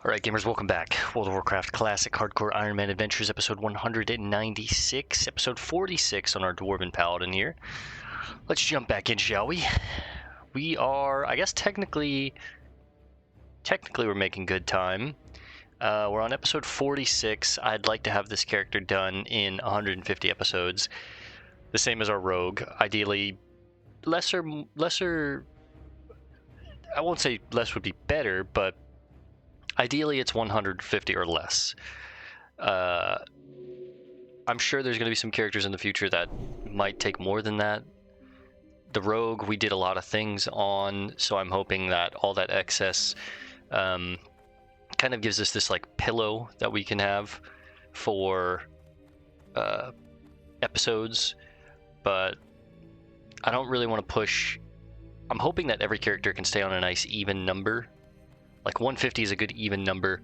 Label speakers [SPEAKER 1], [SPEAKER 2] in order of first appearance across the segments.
[SPEAKER 1] Alright, gamers, welcome back. World of Warcraft Classic Hardcore Ironman Adventures, episode 196, episode 46 on our Dwarven Paladin here. Let's jump back in, shall we? We are, I guess technically we're making good time. We're on episode 46. I'd like to have this character done in 150 episodes. The same as our rogue. Ideally, lesser, I won't say less would be better, but ideally, it's 150 or less. I'm sure there's going to be some characters in the future that might take more than that. The rogue, we did a lot of things on, so I'm hoping that all that excess kind of gives us this like pillow that we can have for episodes. But I don't really want to push. I'm hoping that every character can stay on a nice even number. Like 150 is a good even number,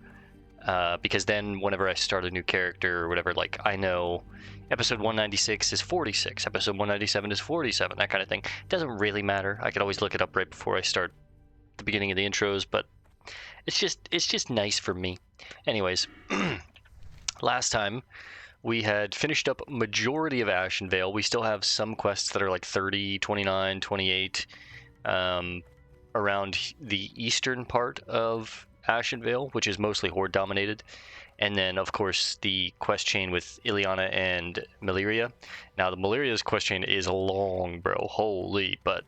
[SPEAKER 1] because then whenever I start a new character or whatever, like I know episode 196 is 46, episode 197 is 47, that kind of thing. It doesn't really matter. I could always look it up right before I start the beginning of the intros, but it's just nice for me. Anyways, last time we had finished up majority of Ashenvale. We still have some quests that are like 30, 29, 28, around the eastern part of Ashenvale, which is mostly Horde dominated. And then, of course, the quest chain with Ileana and Maleria. Now, the Maleria's quest chain is long, bro. Holy. But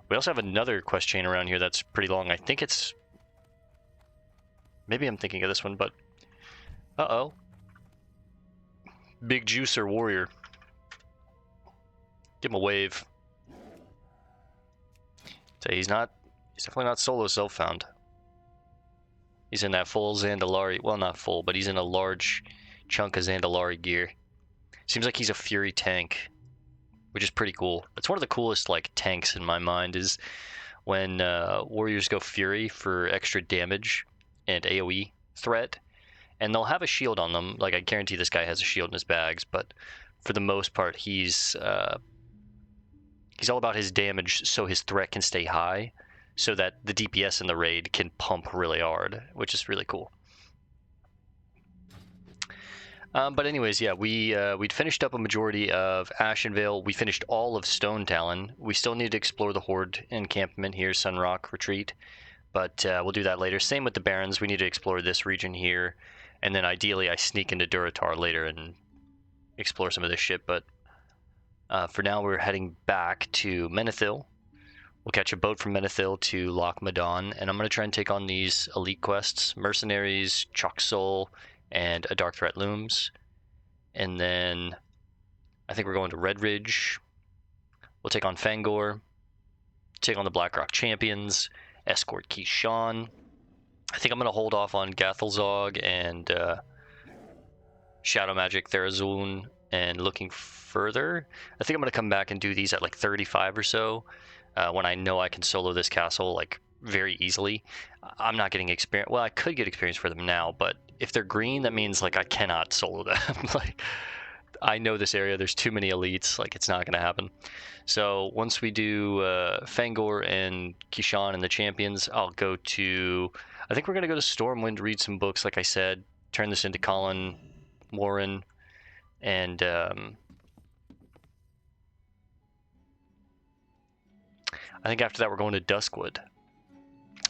[SPEAKER 1] we also have another quest chain around here that's pretty long. I think it's... Maybe I'm thinking of this one, but... Uh-oh. Big Juicer Warrior. Give him a wave. So he's definitely not solo self-found. He's in that full Zandalari, well, not full, but he's in a large chunk of Zandalari gear. Seems like he's a Fury tank, which is pretty cool. It's one of the coolest like tanks in my mind, is when warriors go Fury for extra damage and AoE threat, and they'll have a shield on them. Like, I guarantee this guy has a shield in his bags, but for the most part, he's all about his damage, so his threat can stay high, so that the DPS in the raid can pump really hard, which is really cool. But anyways, yeah, we'd finished up a majority of Ashenvale. We finished all of Stone Talon. We still need to explore the Horde encampment here, Sunrock Retreat, but we'll do that later. Same with the Barrens. We need to explore this region here, and then ideally I sneak into Duratar later and explore some of this shit, but for now we're heading back to Menethil. We'll catch a boat from Menethil to Loch Madon, and I'm going to try and take on these elite quests: Mercenaries, Chalk Soul, and A Dark Threat Looms. And then I think we're going to Red Ridge. We'll take on Fangor, take on the Blackrock Champions, escort Keyshawn. I think I'm going to hold off on Gathelzog and Shadow Magic Therazun and looking further. I think I'm going to come back and do these at like 35 or so. When I know I can solo this castle like very easily. I'm not getting experience. Well, I could get experience for them now, but if they're green, that means like I cannot solo them. Like, I know this area, there's too many elites, like it's not going to happen. So once we do Fangor and Keyshawn and the champions, I'll go to, I think we're going to go to Stormwind, read some books, like I said, turn this into Colin, Warren, and I think after that we're going to Duskwood.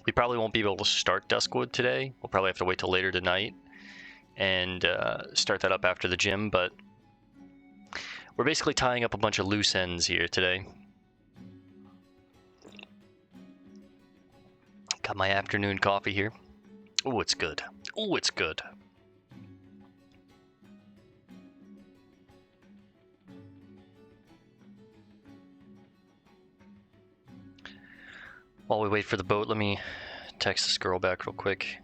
[SPEAKER 1] We probably won't be able to start Duskwood today. We'll probably have to wait till later tonight and start that up after the gym, but we're basically tying up a bunch of loose ends here today. Got my afternoon coffee here. Ooh, it's good. Ooh, it's good. While we wait for the boat, let me text this girl back real quick.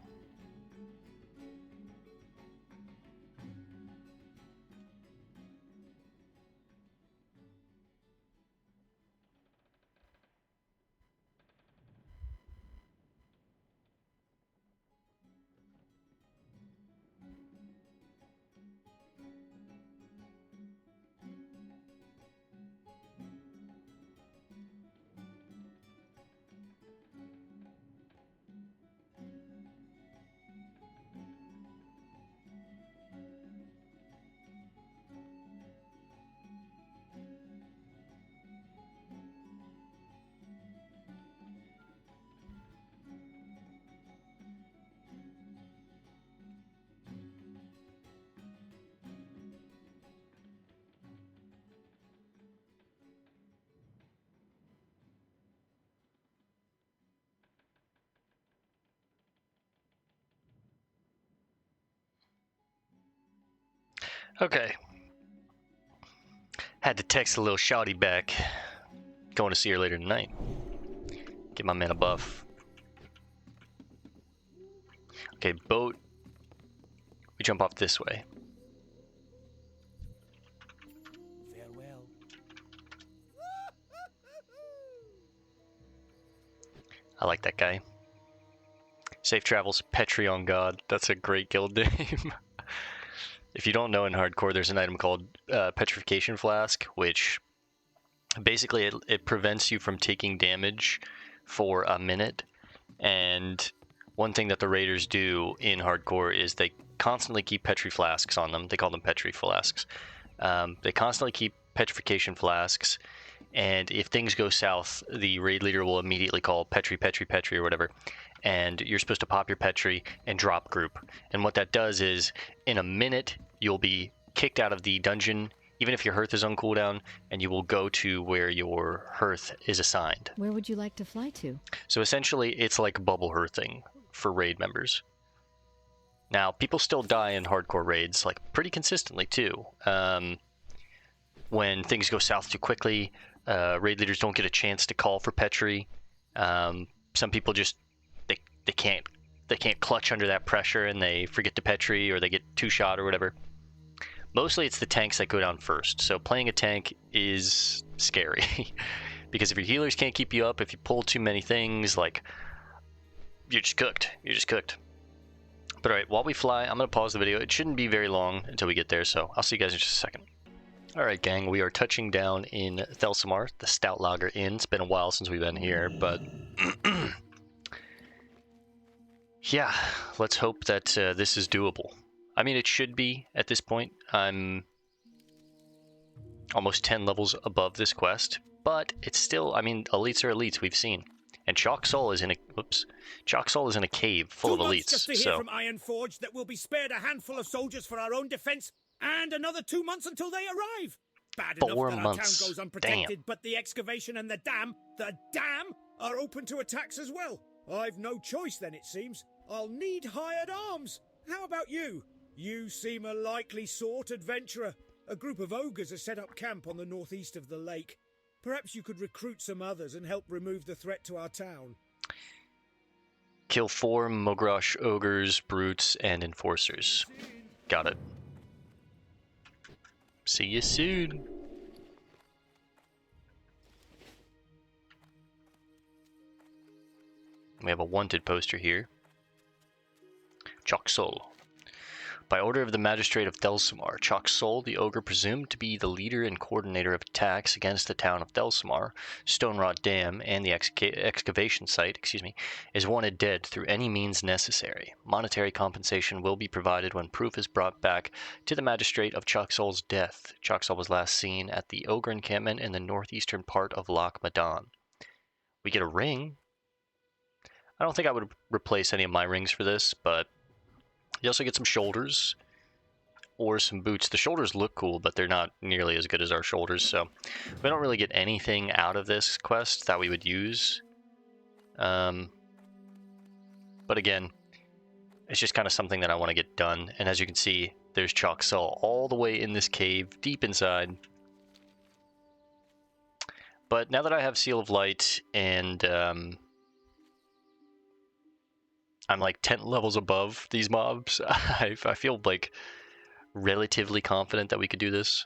[SPEAKER 1] Okay. Had to text a little shouty back. Going to see her later tonight. Get my man a buff. Okay, boat. We jump off this way.
[SPEAKER 2] Farewell.
[SPEAKER 1] I like that guy. Safe travels, Petri on God. That's a great guild name. If you don't know, in hardcore, there's an item called Petrification Flask, which basically it prevents you from taking damage for a minute. And one thing that the raiders do in hardcore is they constantly keep Petri Flasks on them. They call them Petri Flasks. They constantly keep Petrification Flasks, and if things go south, the raid leader will immediately call Petri, Petri, Petri, or whatever, and you're supposed to pop your Petri and drop group. And what that does is, in a minute, you'll be kicked out of the dungeon, even if your hearth is on cooldown, and you will go to where your hearth is assigned.
[SPEAKER 3] Where would you like to fly to?
[SPEAKER 1] So essentially, it's like bubble hearthing for raid members. Now, people still die in hardcore raids, like, pretty consistently, too. When things go south too quickly, raid leaders don't get a chance to call for Petri. Some people just they can't clutch under that pressure, and they forget to Petri, or they get two-shot or whatever. Mostly it's the tanks that go down first. So playing a tank is scary because if your healers can't keep you up, if you pull too many things, like, you're just cooked. You're just cooked. But alright, while we fly, I'm going to pause the video. It shouldn't be very long until we get there, so I'll see you guys in just a second. Alright gang, we are touching down in Thelsamar, the Stout Lager Inn. It's been a while since we've been here, but yeah, let's hope that this is doable. I mean, it should be at this point. I'm almost 10 levels above this quest, but it's still, I mean, elites are elites, we've seen. And Chalk Soul is in a, Chalk Soul is in a cave full of elites.
[SPEAKER 2] Just to hear from Ironforge that we'll be spared a handful of soldiers for our own defense, and another 2 months until they arrive. Bad enough that our town goes unprotected, but the excavation and the dam are open to attacks as well. I've no choice then, it seems. I'll need hired arms. How about you? You seem a likely sort adventurer. A group of ogres has set up camp on the northeast of the lake. Perhaps you could recruit some others and help remove the threat to our town.
[SPEAKER 1] Kill 4 Mogrosh ogres, brutes, and enforcers. Got it. See you soon. We have a wanted poster here. Chalk Soul. By order of the Magistrate of Thelsamar, Chalk Soul, the ogre presumed to be the leader and coordinator of attacks against the town of Thelsamar, Stonerot Dam, and the excavation site, is wanted dead through any means necessary. Monetary compensation will be provided when proof is brought back to the Magistrate of Chalk Soul's death. Chalk Soul was last seen at the ogre encampment in the northeastern part of Loch Madan. We get a ring. I don't think I would replace any of my rings for this, but you also get some shoulders or some boots. The shoulders look cool, but they're not nearly as good as our shoulders, so we don't really get anything out of this quest that we would use. But again, it's just kind of something that I want to get done. And as you can see, there's Chalk Soul all the way in this cave, deep inside. But now that I have Seal of Light and I'm like 10 levels above these mobs, I feel like relatively confident that we could do this.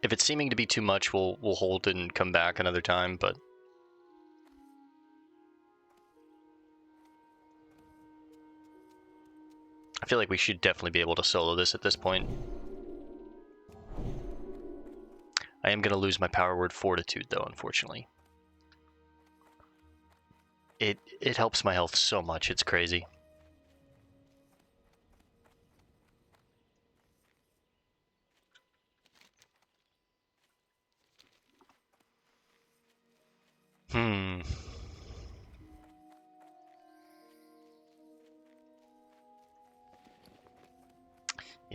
[SPEAKER 1] If it's seeming to be too much, we'll hold and come back another time, but I feel like we should definitely be able to solo this at this point. I am going to lose my power word Fortitude, though, unfortunately. It helps my health so much, it's crazy. You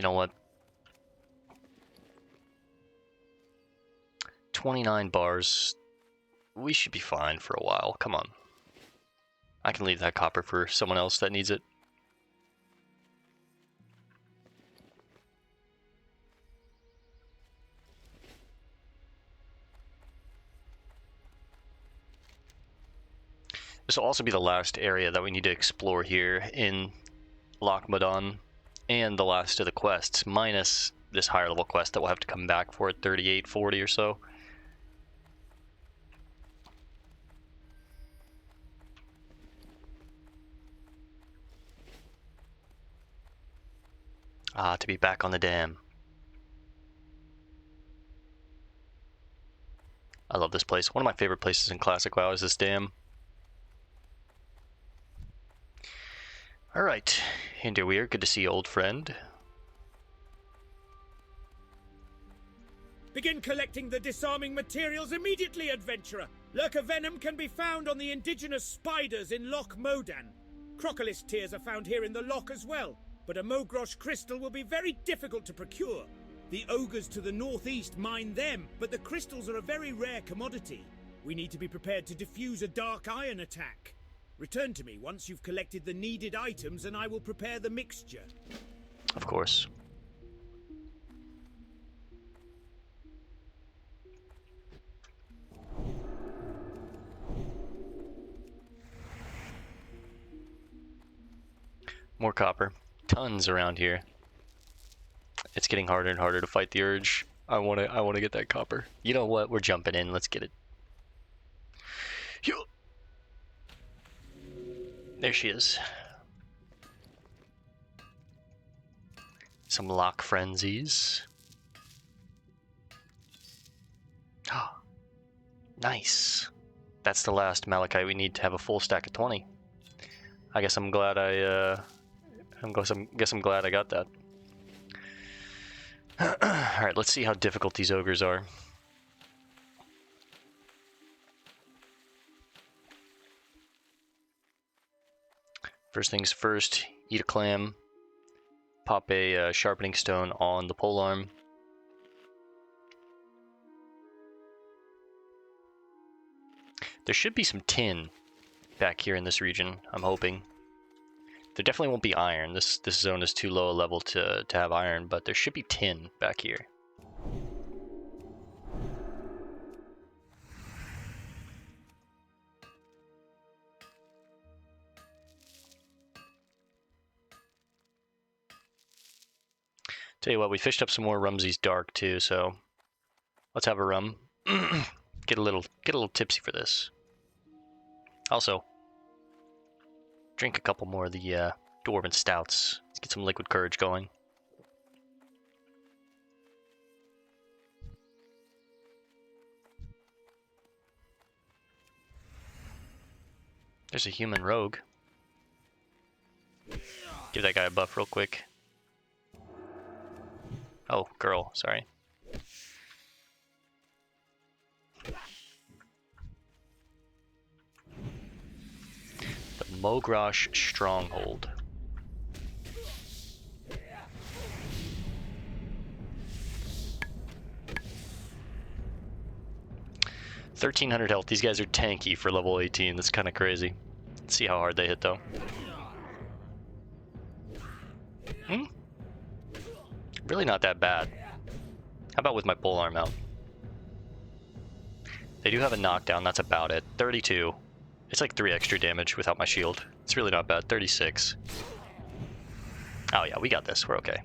[SPEAKER 1] know what? 29 bars. We should be fine for a while. Come on. I can leave that copper for someone else that needs it. This will also be the last area that we need to explore here in Lochmadon, and the last of the quests, minus this higher level quest that we'll have to come back for at 38, 40 or so. Ah, to be back on the dam. I love this place. One of my favorite places in Classic WoW is this dam. Alright, Hinderweir, good to see you, old friend.
[SPEAKER 2] Begin collecting the disarming materials immediately, adventurer. Lurker venom can be found on the indigenous spiders in Loch Modan. Crocolis tears are found here in the loch as well, but a Mogrosh crystal will be very difficult to procure. The ogres to the northeast mine them, but the crystals are a very rare commodity. We need to be prepared to defuse a dark iron attack. Return to me once you've collected the needed items and I will prepare the mixture.
[SPEAKER 1] Of course. More copper. Tons around here. It's getting harder and harder to fight the urge. I wanna get that copper. You know what? We're jumping in. Let's get it. There she is. Some lock frenzies. Oh, nice. That's the last malachite we need to have a full stack of 20. I guess I'm glad I'm glad I got that. Alright, let's see how difficult these ogres are. First things first, eat a clam, pop a sharpening stone on the polearm. There should be some tin back here in this region, I'm hoping. There definitely won't be iron. This zone is too low a level to have iron, but there should be tin back here. Tell you what, we fished up some more Rumsey's Dark too, so let's have a rum. Get a little tipsy for this. Also, drink a couple more of the Dwarven Stouts. Let's get some liquid courage going. There's a human rogue. Give that guy a buff real quick. Oh, girl, sorry. The Mogrosh Stronghold. $1,300 health. These guys are tanky for level 18. That's kind of crazy. Let's see how hard they hit, though. Really not that bad. How about with my polearm out? They do have a knockdown. That's about it. 32. It's like 3 extra damage without my shield. It's really not bad. 36. Oh yeah, we got this. We're okay.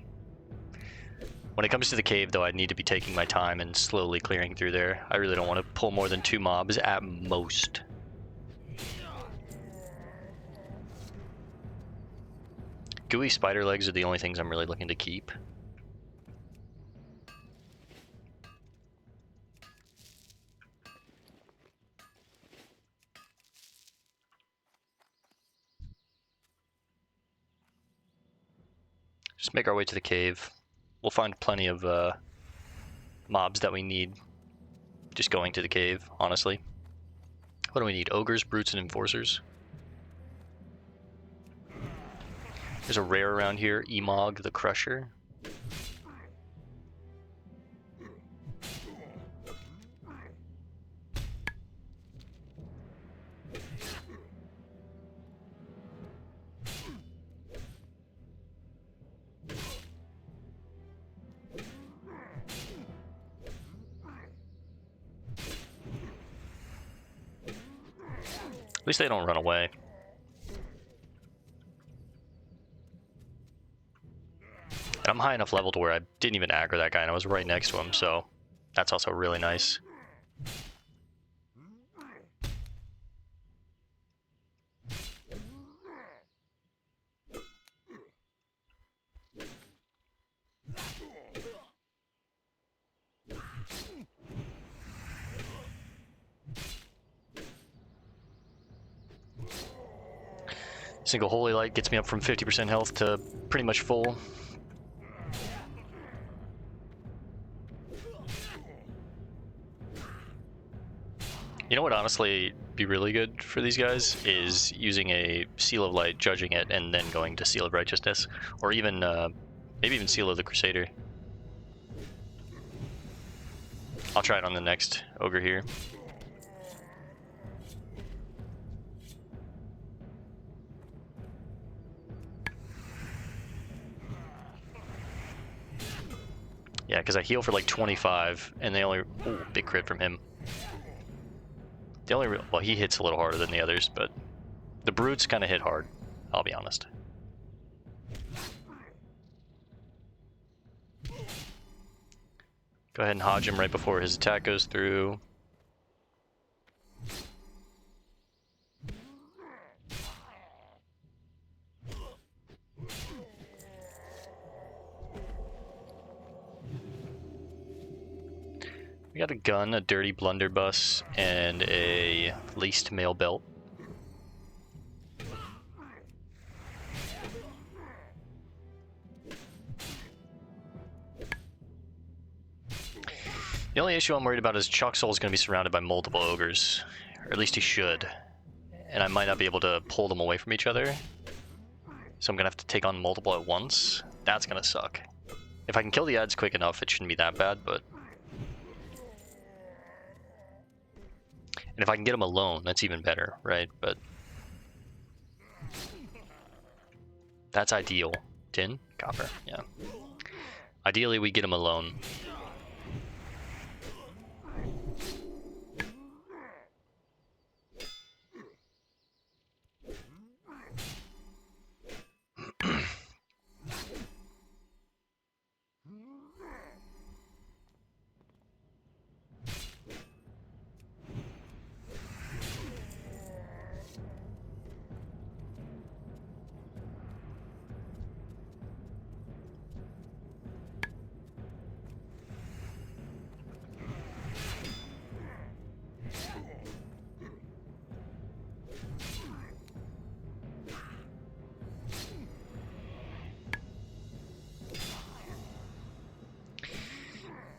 [SPEAKER 1] When it comes to the cave, though, I need to be taking my time and slowly clearing through there. I really don't want to pull more than 2 mobs at most. Gooey spider legs are the only things I'm really looking to keep. Just make our way to the cave. We'll find plenty of mobs that we need just going to the cave, honestly. What do we need? Ogres, brutes, and enforcers. There's a rare around here, Emog the Crusher. At least they don't run away. And I'm high enough level to where I didn't even aggro that guy, and I was right next to him, so that's also really nice. Single Holy Light gets me up from 50% health to pretty much full. You know what honestly be really good for these guys is using a Seal of Light, judging it, and then going to Seal of Righteousness, or even maybe even Seal of the Crusader. I'll try it on the next ogre here. Yeah, because I heal for like 25, and they only... Ooh, big crit from him. The only... Well, he hits a little harder than the others, but the brutes kind of hit hard, I'll be honest. Go ahead and hodge him right before his attack goes through. We got a gun, a dirty blunderbuss, and a laced mail belt. The only issue I'm worried about is Chalk Soul is going to be surrounded by multiple ogres, or at least he should, and I might not be able to pull them away from each other, so I'm going to have to take on multiple at once. That's going to suck. If I can kill the ads quick enough, it shouldn't be that bad, but... And if I can get him alone, that's even better, right? But... That's ideal. Tin? Copper, yeah. Ideally, we get him alone.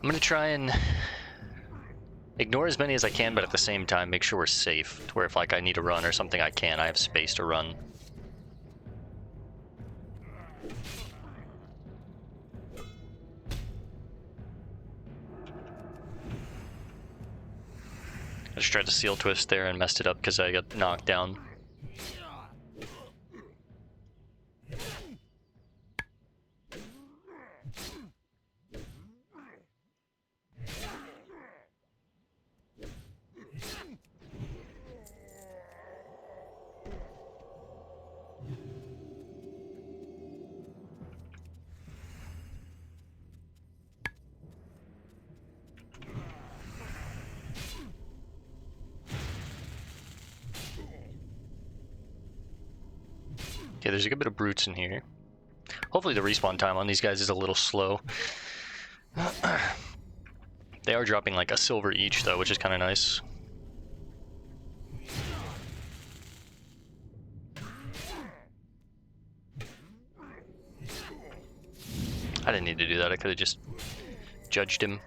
[SPEAKER 1] I'm gonna try and ignore as many as I can, but at the same time make sure we're safe, to where if like I need to run or something I have space to run. I just tried to seal twist there and messed it up because I got knocked down. Okay, there's a good bit of brutes in here. Hopefully the respawn time on these guys is a little slow. They are dropping like a silver each though, which is kind of nice. I didn't need to do that, I could have just judged him.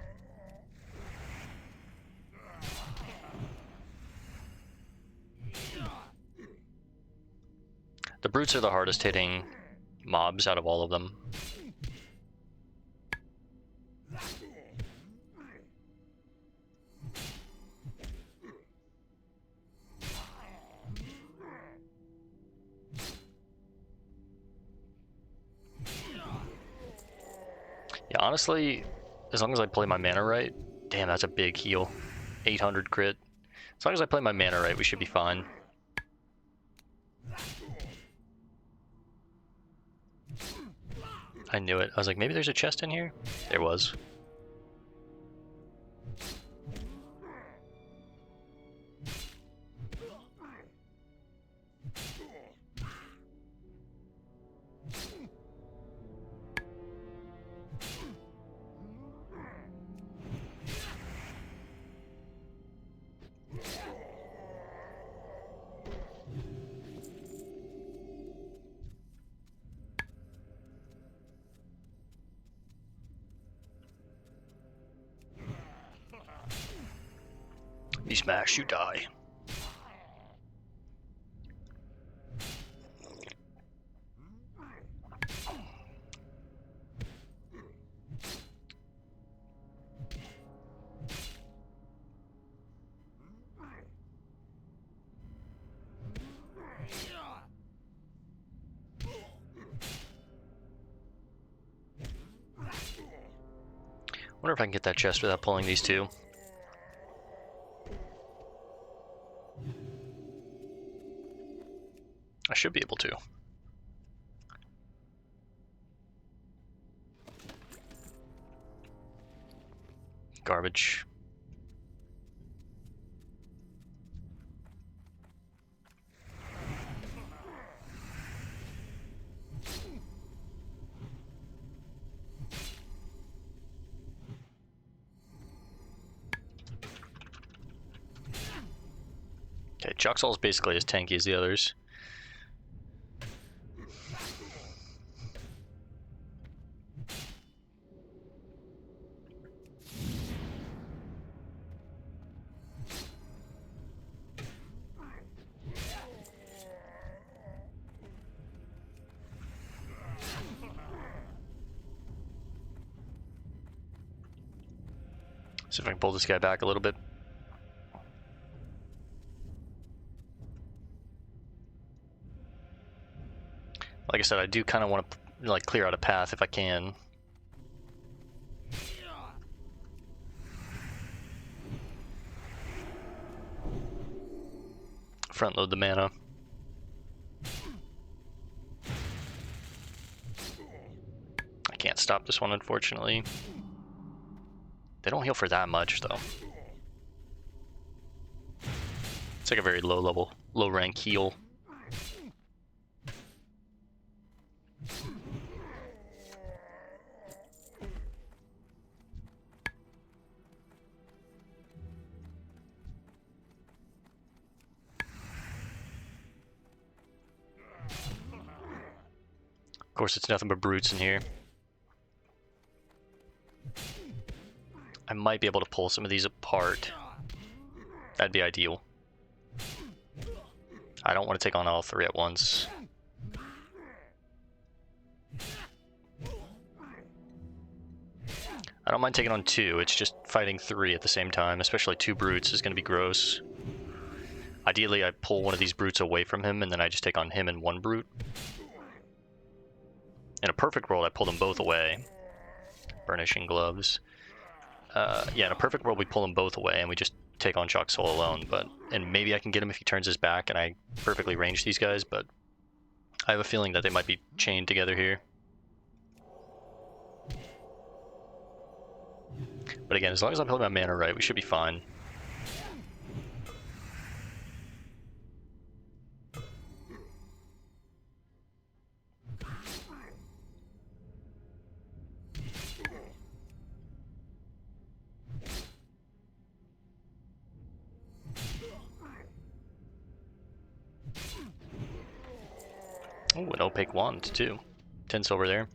[SPEAKER 1] The brutes are the hardest hitting mobs out of all of them. Yeah, honestly, as long as I play my mana right, damn, that's a big heal. 800 crit. As long as I play my mana right, we should be fine. I knew it. I was like, maybe there's a chest in here? There was. You smash, you die. Wonder if I can get that chest without pulling these two. I should be able to. Garbage. Okay, Joxol is basically as tanky as the others. See if I can pull this guy back a little bit. Like I said, I do kind of want to like clear out a path if I can. Front load the mana. I can't stop this one, unfortunately. They don't heal for that much, though. It's like a very low rank heal. Of course, it's nothing but brutes in here. I might be able to pull some of these apart. That'd be ideal. I don't want to take on all three at once. I don't mind taking on two, it's just fighting three at the same time, especially two brutes is going to be gross. Ideally, I pull one of these brutes away from him, and then I just take on him and one brute. In a perfect world, I pull them both away. Burnishing gloves. Yeah, in a perfect world, we pull them both away, and we just take on Joxol alone, and maybe I can get him if he turns his back, and I perfectly range these guys, but I have a feeling that they might be chained together here. But again, as long as I'm holding my mana right, we should be fine. Oh, an opaque wand too. 10 silver there.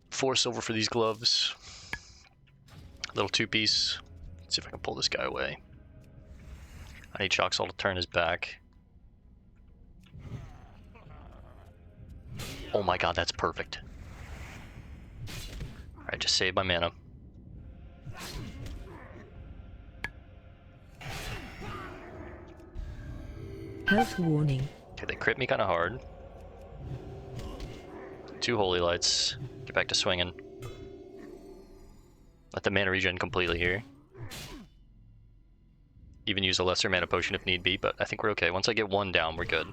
[SPEAKER 1] 4 silver for these gloves. Little 2-piece. Let's see if I can pull this guy away. I need Joxol to turn his back. Oh my god, that's perfect. Alright, just save my mana.
[SPEAKER 3] Health warning.
[SPEAKER 1] Okay, they crit me kind of hard. 2 holy lights. Get back to swinging. Let the mana regen completely here. Even use a lesser mana potion if need be, but I think we're okay. Once I get 1 down, we're good.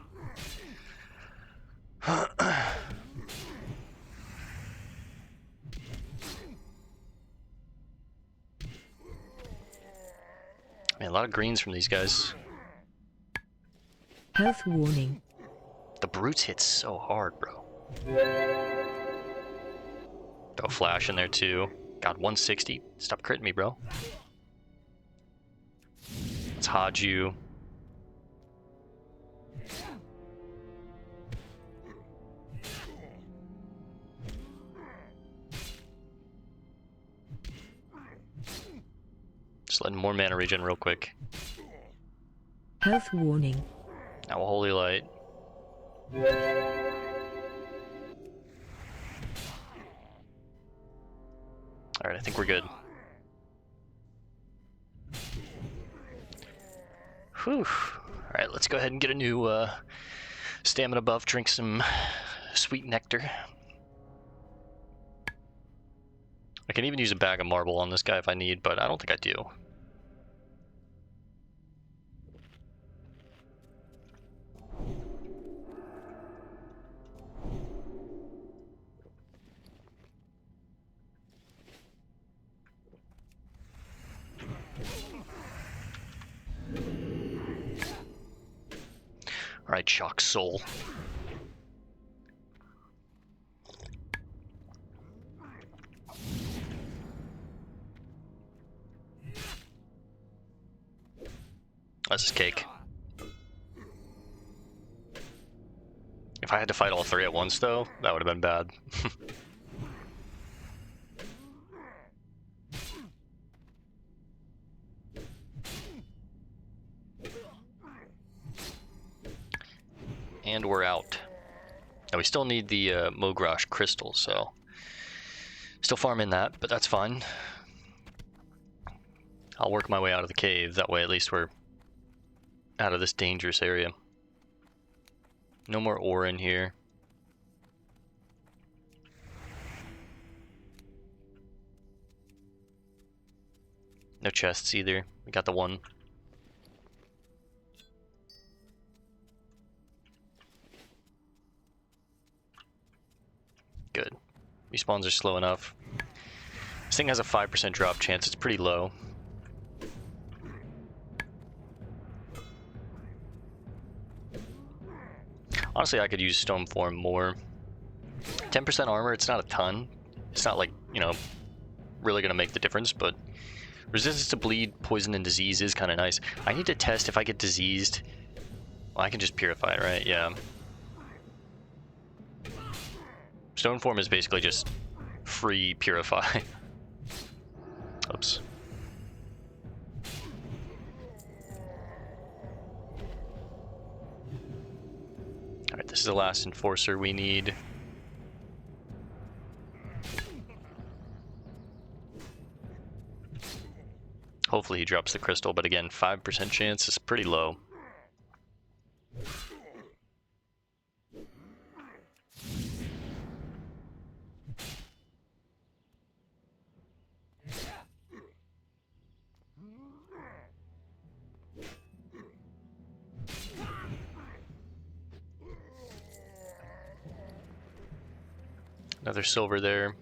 [SPEAKER 1] Man, a lot of greens from these guys.
[SPEAKER 3] Health warning.
[SPEAKER 1] The brutes hit so hard, bro. Throw a flash in there too. God, 160. Stop critting me, bro. Let's hodge you. Just letting more mana regen real quick.
[SPEAKER 3] Health warning.
[SPEAKER 1] Now a holy light. Alright, I think we're good. Whew. Alright, let's go ahead and get a new stamina buff, drink some sweet nectar. I can even use a bag of marble on this guy if I need, but I don't think I do. Alright, Shock Soul. That's his cake. If I had to fight all three at once, though, that would have been bad. And we're out. Now we still need the Mogrash crystal, so still farming that, but that's fine. I'll work my way out of the cave. That way, at least we're out of this dangerous area. No more ore in here. No chests either. We got the one. Good. Respawns are slow enough. This thing has a 5% drop chance. It's pretty low. Honestly, I could use Stone Form more. 10% armor, it's not a ton. It's not like, you know, really gonna make the difference, but resistance to bleed, poison, and disease is kind of nice. I need to test if I get diseased. Well, I can just purify it, right? Yeah. Stone Form is basically just free purify. Oops. Alright, this is the last enforcer we need. Hopefully he drops the crystal, but again, 5% chance is pretty low. Another silver there.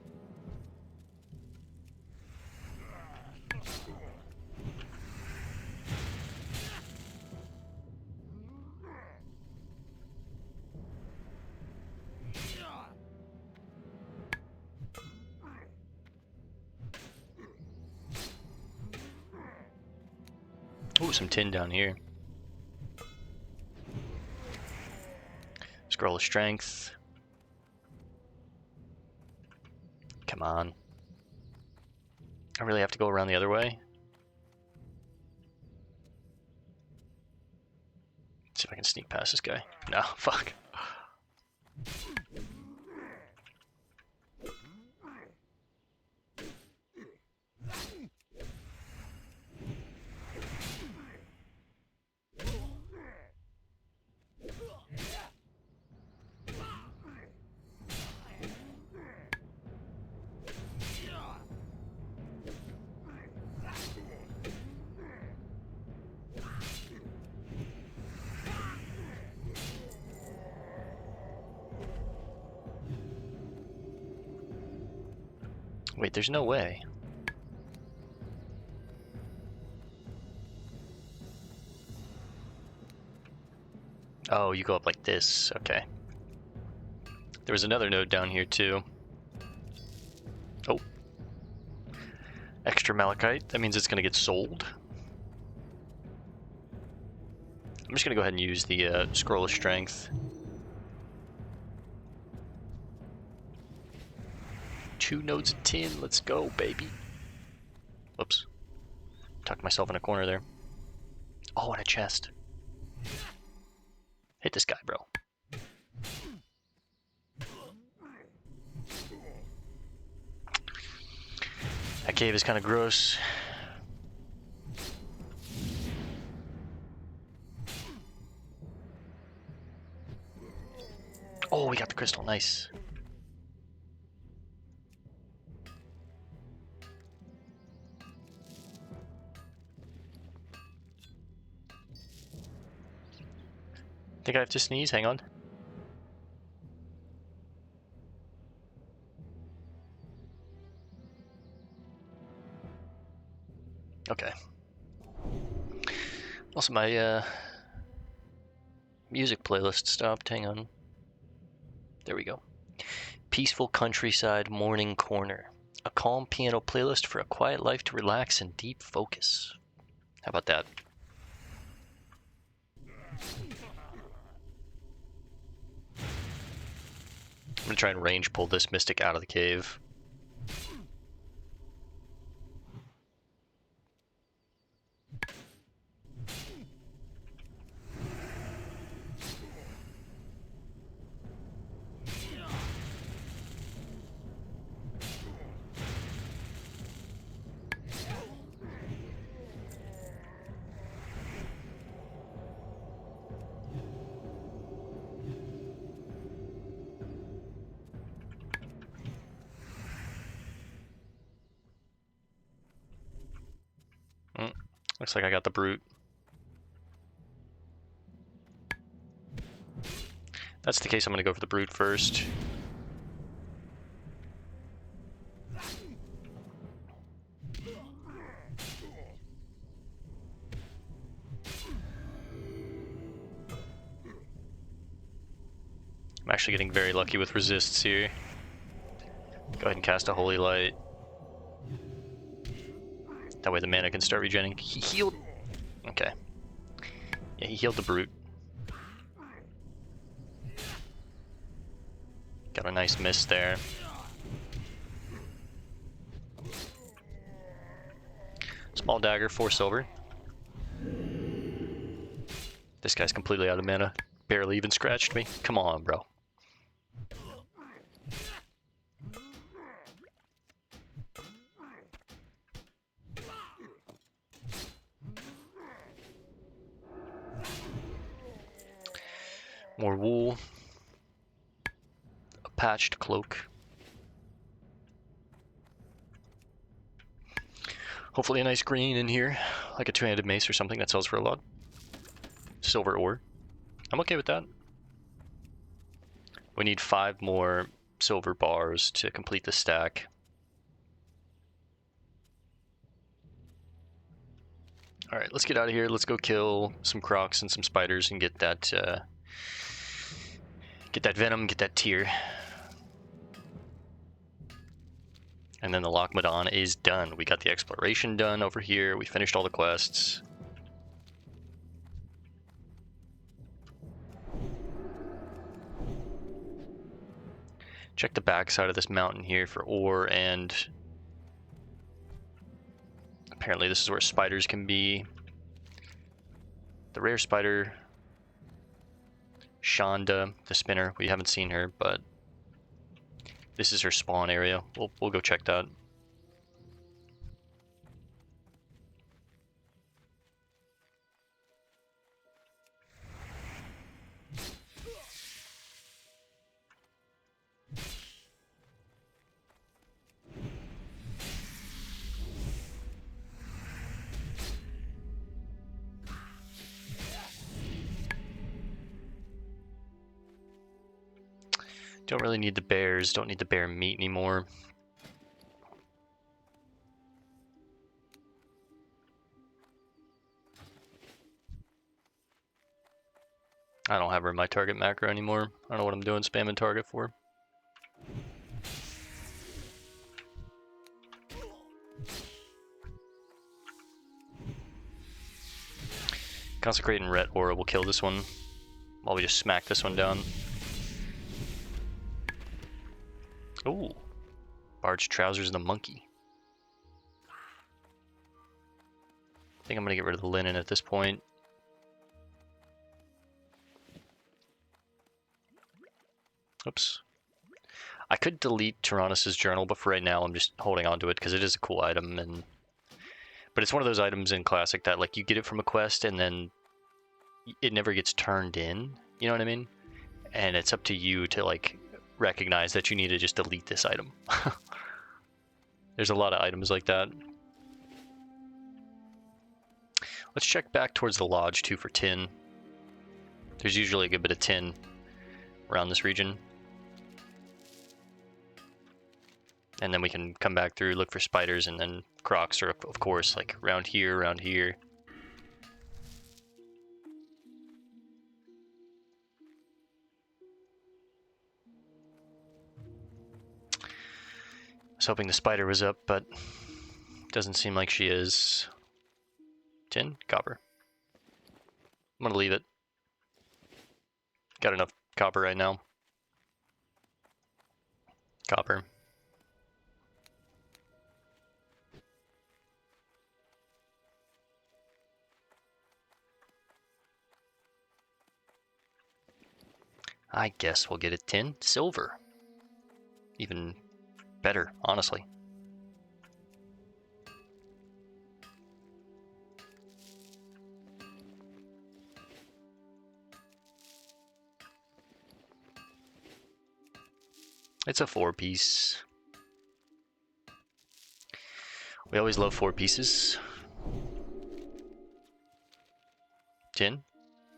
[SPEAKER 1] Ooh, some tin down here. Scroll of Strength. Come on. I really have to go around the other way? Let's see if I can sneak past this guy. No, fuck. Wait, there's no way. Oh, you go up like this. Okay. There was another node down here too. Oh. Extra malachite. That means it's going to get sold. I'm just going to go ahead and use the scroll of strength. 2 nodes of tin. Let's go, baby. Whoops. Tucked myself in a corner there. Oh, and a chest. Hit this guy, bro. That cave is kind of gross. Oh, we got the crystal. Nice. Think I have to sneeze? Hang on. Okay. Also, my music playlist stopped. Hang on. There we go. Peaceful Countryside Morning Corner. A calm piano playlist for a quiet life to relax and deep focus. How about that? I'm gonna try and range pull this mystic out of the cave. Looks like I got the brute. That's the case, I'm gonna go for the brute first. I'm actually getting very lucky with resists here. Go ahead and cast a holy light. That way the mana can start regenerating. He healed. Okay. Yeah, he healed the brute. Got a nice miss there. Small dagger, 4 silver. This guy's completely out of mana. Barely even scratched me. Come on, bro. More wool. A patched cloak. Hopefully a nice green in here, like a 2-handed mace or something that sells for a lot. Silver ore. I'm okay with that. We need 5 more silver bars to complete the stack. Alright, let's get out of here. Let's go kill some crocs and some spiders and get that venom, get that tier. And then the Lochmadon is done. We got the exploration done over here. We finished all the quests. Check the back side of this mountain here for ore, and apparently this is where spiders can be. The rare spider, Shonda, the spinner. We haven't seen her, but this is her spawn area. We'll go check that. Don't really need the bears, don't need the bear meat anymore. I don't have her in my target macro anymore. I don't know what I'm doing spamming target for. Consecrating Ret Aura will kill this one while we just smack this one down. Ooh. Bard's Trousers and the Monkey. I think I'm gonna get rid of the linen at this point. Oops. I could delete Tyrannus' journal, but for right now I'm just holding on to it because it is a cool item, but it's one of those items in Classic that like you get it from a quest and then it never gets turned in, you know what I mean? And it's up to you to like recognize that you need to just delete this item. There's a lot of items like that. Let's check back towards the lodge too for tin. There's usually a good bit of tin around this region. And then we can come back through, look for spiders, and then crocs are, of course, like around here, around here. I was hoping the spider was up, but doesn't seem like she is. Tin? Copper. I'm gonna leave it. Got enough copper right now. Copper. I guess we'll get a tin. Silver. Even better, honestly. It's a 4-piece. We always love 4 pieces. Tin.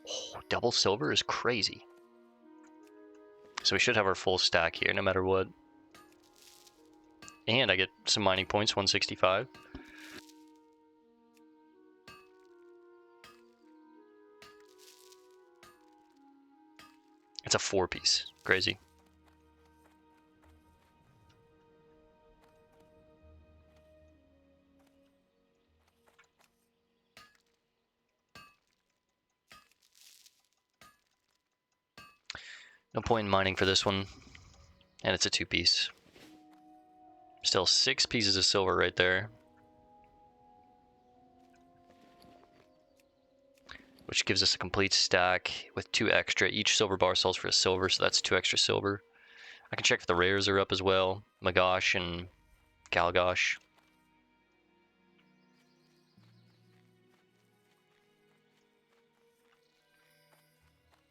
[SPEAKER 1] Oh, double silver is crazy. So we should have our full stack here no matter what. And I get some mining points, 165. It's a 4-piece. Crazy. No point in mining for this one. And it's a 2-piece. Still 6 pieces of silver right there. Which gives us a complete stack with 2 extra. Each silver bar sells for a silver, so that's 2 extra silver. I can check if the rares are up as well. Magash and Galgosh.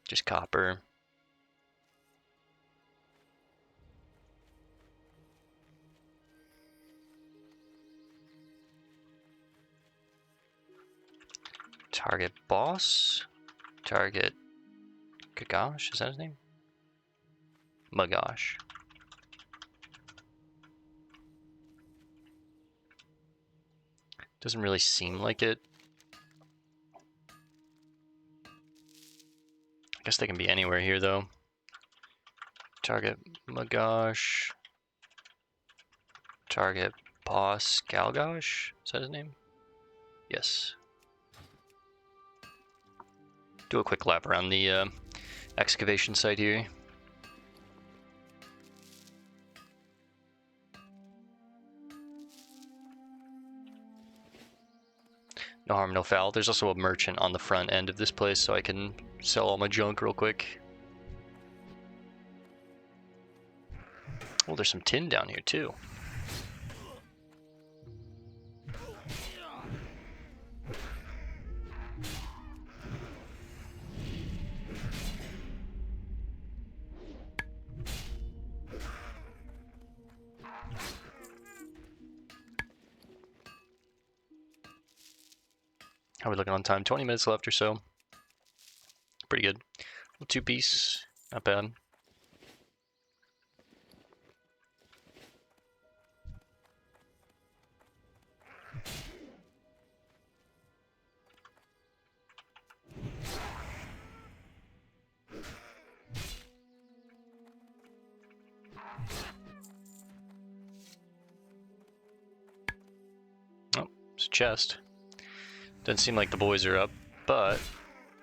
[SPEAKER 1] Just copper. Target boss. Target Gagash, is that his name? Magash. Doesn't really seem like it. I guess they can be anywhere here though. Target Magash. Target boss Galgosh, is that his name? Yes. Do a quick lap around the excavation site here. No harm, no foul. There's also a merchant on the front end of this place, so I can sell all my junk real quick. Oh, there's some tin down here too. How are we looking on time? 20 minutes left or so. Pretty good. 2-piece, not bad. Oh, it's a chest. Doesn't seem like the boys are up, but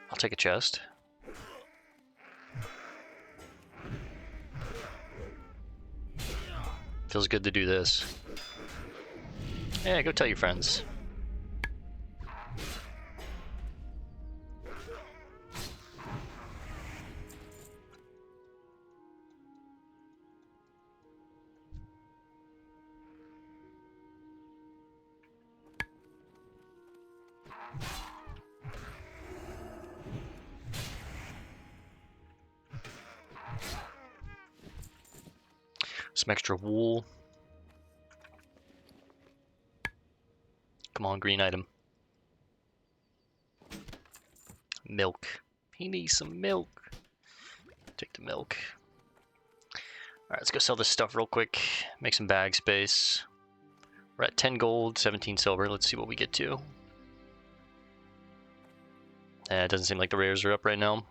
[SPEAKER 1] I'll take a chest. Feels good to do this. Yeah, go tell your friends. Some extra wool. Come on, green item. Milk. He needs some milk. Take the milk. Alright, let's go sell this stuff real quick. Make some bag space. We're at 10 gold, 17 silver. Let's see what we get to. It doesn't seem like the rares are up right now.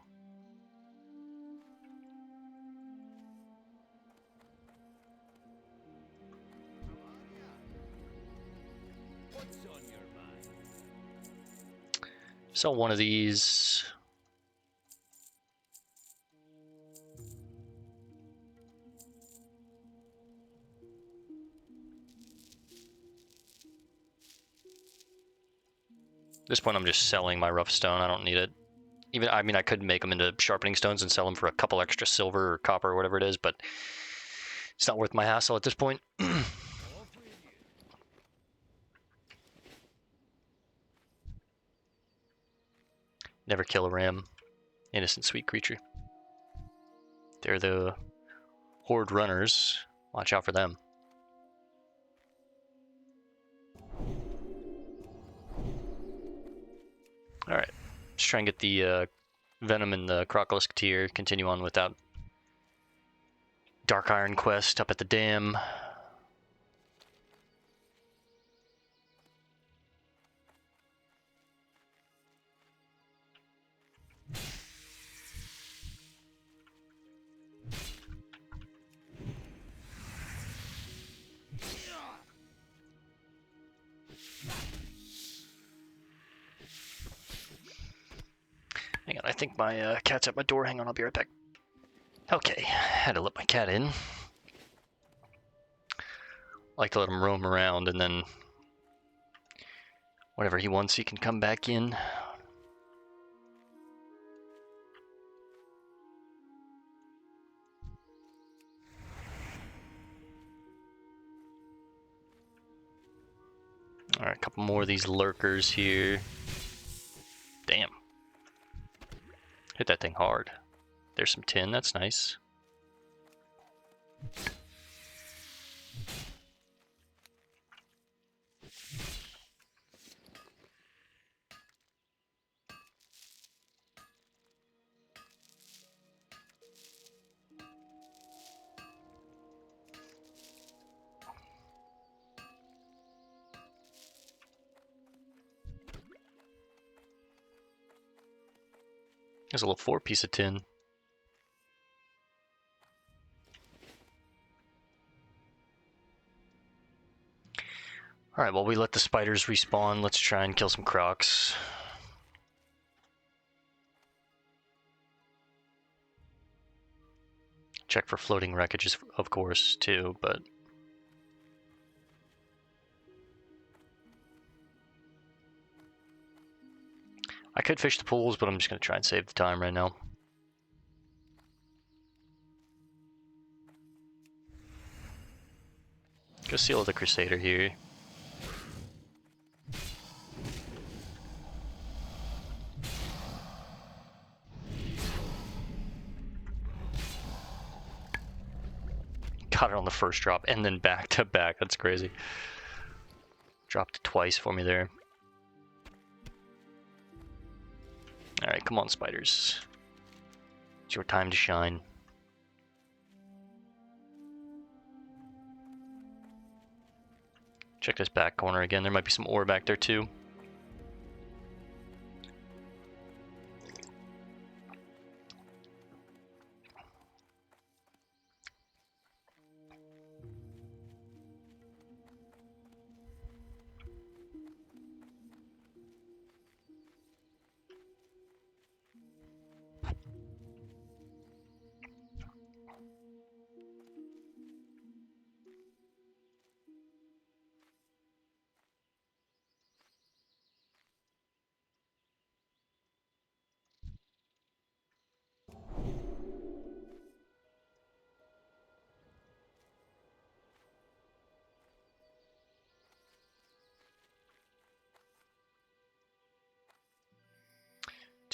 [SPEAKER 1] Sell one of these. At this point, I'm just selling my rough stone. I don't need it. Even, I mean, I could make them into sharpening stones and sell them for a couple extra silver or copper or whatever it is, but it's not worth my hassle at this point. Never kill a ram. Innocent, sweet creature. They're the horde runners. Watch out for them. Alright. Let's try and get the Venom and the Crocolisk tier. Continue on with that Dark Iron quest up at the dam. Hang on, I think my cat's at my door. Hang on, I'll be right back. Okay, had to let my cat in. I like to let him roam around, and then whenever he wants, he can come back in. Alright, a couple more of these lurkers here. Damn. Hit that thing hard. There's some tin, that's nice. There's a little 4-piece of tin. Alright, while we let the spiders respawn, let's try and kill some crocs. Check for floating wreckages, of course, too, but... I could fish the pools, but I'm just going to try and save the time right now. Go seal the Crusader here. Got it on the first drop, and then back to back. That's crazy. Dropped it twice for me there. Alright, come on, spiders. It's your time to shine. Check this back corner again. There might be some ore back there, too.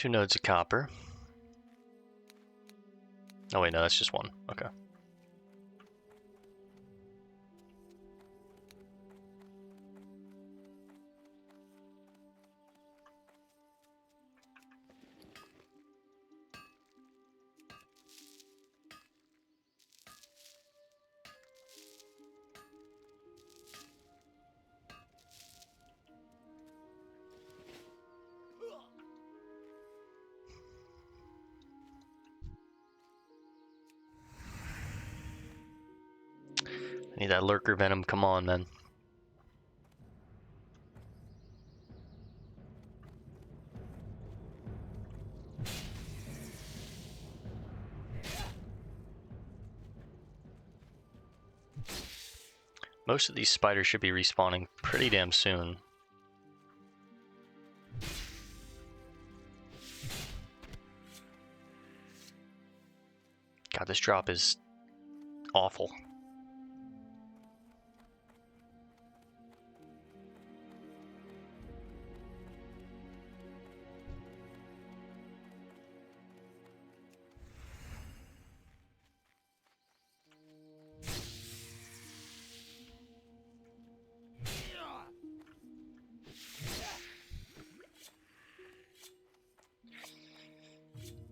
[SPEAKER 1] 2 nodes of copper. Oh wait, no, that's just one. Okay. I need that lurker venom. Come on, man. Most of these spiders should be respawning pretty damn soon. God, this drop is awful.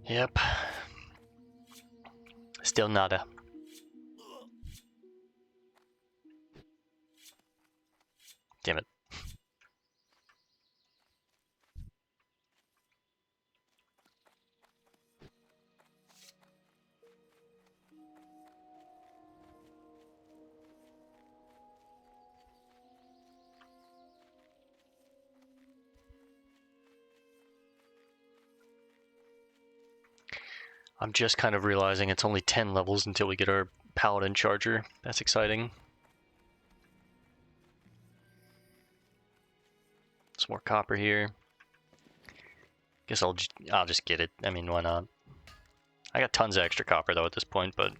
[SPEAKER 1] Yep. Still nada. Damn it. I'm just kind of realizing it's only 10 levels until we get our Paladin charger. That's exciting. Some more copper here. Guess I'll just get it. I mean, why not? I got tons of extra copper though at this point, but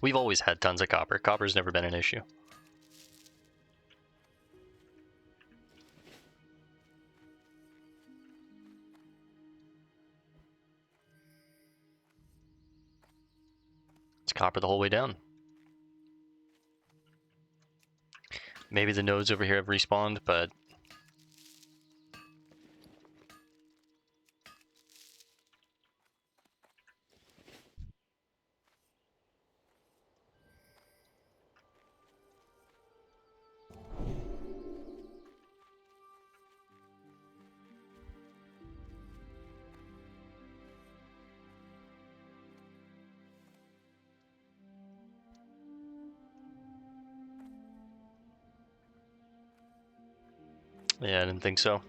[SPEAKER 1] we've always had tons of copper. Copper's never been an issue. It's copper the whole way down. Maybe the nodes over here have respawned, but yeah, I didn't think so.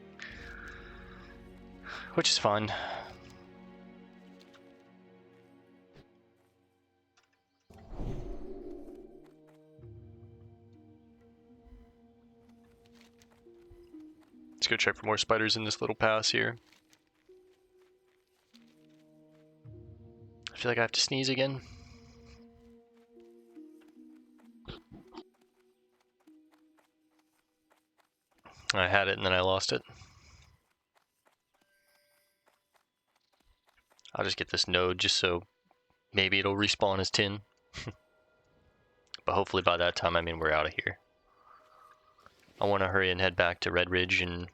[SPEAKER 1] Which is fine. Let's go check for more spiders in this little pass here. I feel like I have to sneeze again. I had it and then I lost it. I'll just get this node just so maybe it'll respawn as tin. But hopefully by that time, I mean, we're out of here. I want to hurry and head back to Red Ridge and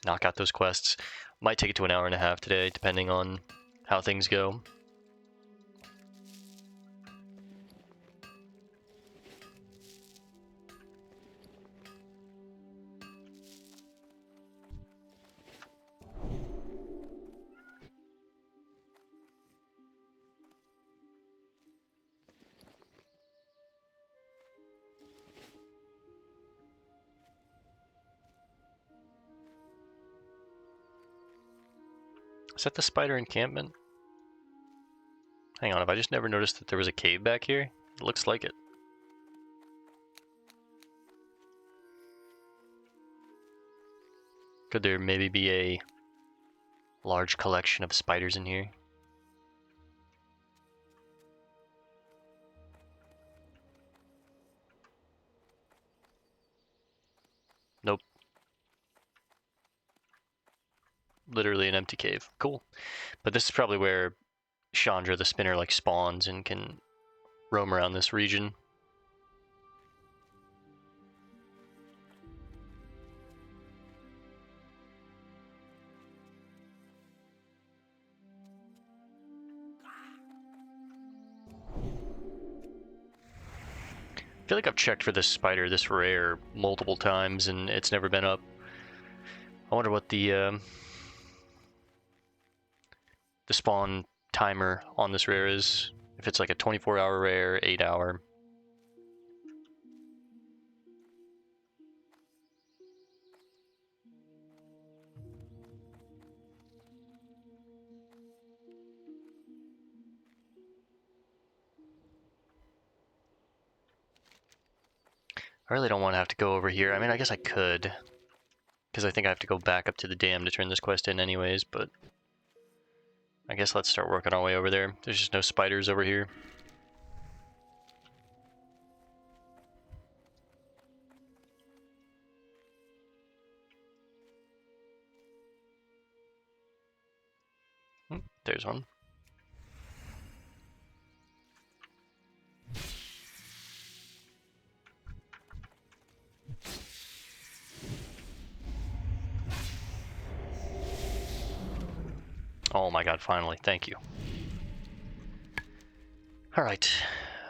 [SPEAKER 1] knock out those quests. Might take it to an hour and a half today, depending on how things go. Is that the spider encampment? Hang on, have I just never noticed that there was a cave back here? It looks like it. Could there maybe be a large collection of spiders in here? Nope. literally an empty cave. Cool. But this is probably where Chandra the spinner like spawns and can roam around this region. I feel like I've checked for this spider, this rare, multiple times, and it's never been up. I wonder what the spawn timer on this rare is. If it's like a 24-hour rare, 8-hour. I really don't want to have to go over here. I mean, I guess I could, because I think I have to go back up to the dam to turn this quest in anyways, but I guess let's start working our way over there. There's just no spiders over here. There's one. Oh my god, finally. Thank you. Alright.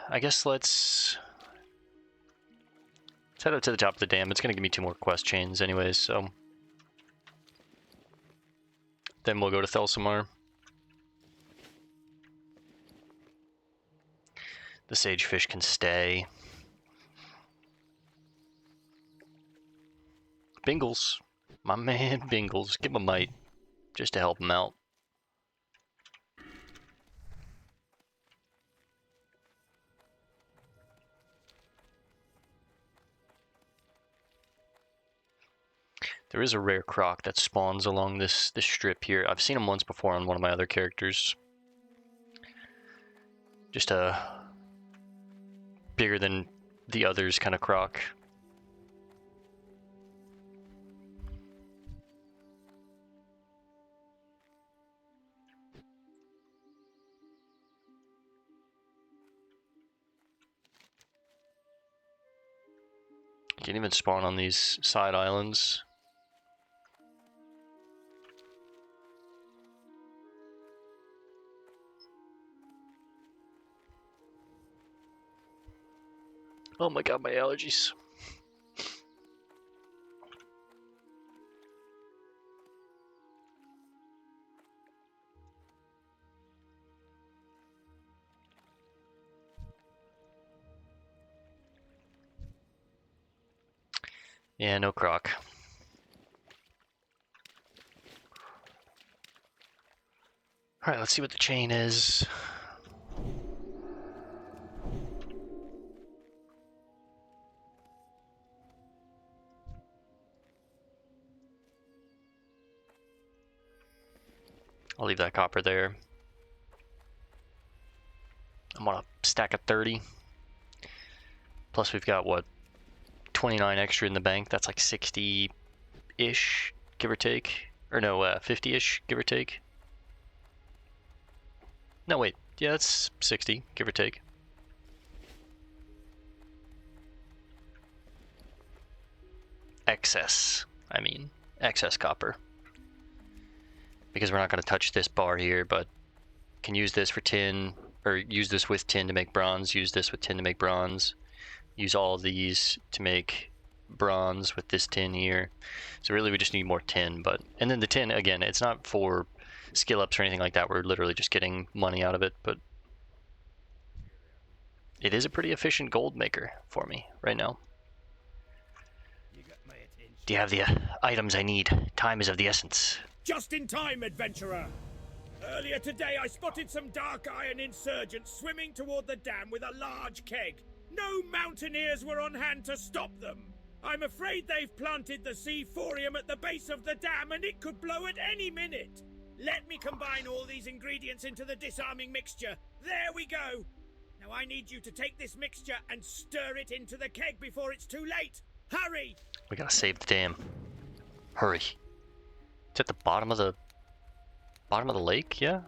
[SPEAKER 1] I guess let's head up to the top of the dam. It's going to give me 2 more quest chains anyways, so then we'll go to Thelsamar. The sagefish can stay. Bingles. My man Bingles. Give him a mite. Just to help him out. There is a rare croc that spawns along this strip here. I've seen him once before on one of my other characters. Just a bigger than the others kind of croc. You can even spawn on these side islands. Oh my god, my allergies. Yeah, no croc. Alright, let's see what the chain is. I'll leave that copper there. I'm on a stack of 30. Plus we've got, what, 29 extra in the bank. That's like 60-ish, give or take. Or no, 50-ish, give or take. No, wait. Yeah, that's 60, give or take. Excess, I mean. Excess copper. Because we're not going to touch this bar here, but can use this for tin, or use this with tin to make bronze, use this with tin to make bronze, use all of these to make bronze with this tin here. So really we just need more tin, but, and then the tin, again, it's not for skill ups or anything like that, we're literally just getting money out of it, but it is a pretty efficient gold maker for me right now. Do you have the items I need? Time is of the essence.
[SPEAKER 2] Just in time, adventurer! Earlier today I spotted some dark iron insurgents swimming toward the dam with a large keg. No mountaineers were on hand to stop them. I'm afraid they've planted the C4ium at the base of the dam and it could blow at any minute. Let me combine all these ingredients into the disarming mixture. There we go! Now I need you to take this mixture and stir it into the keg before it's too late. Hurry!
[SPEAKER 1] We gotta save the dam. Hurry. It's at the bottom of the Bottom of the lake, yeah?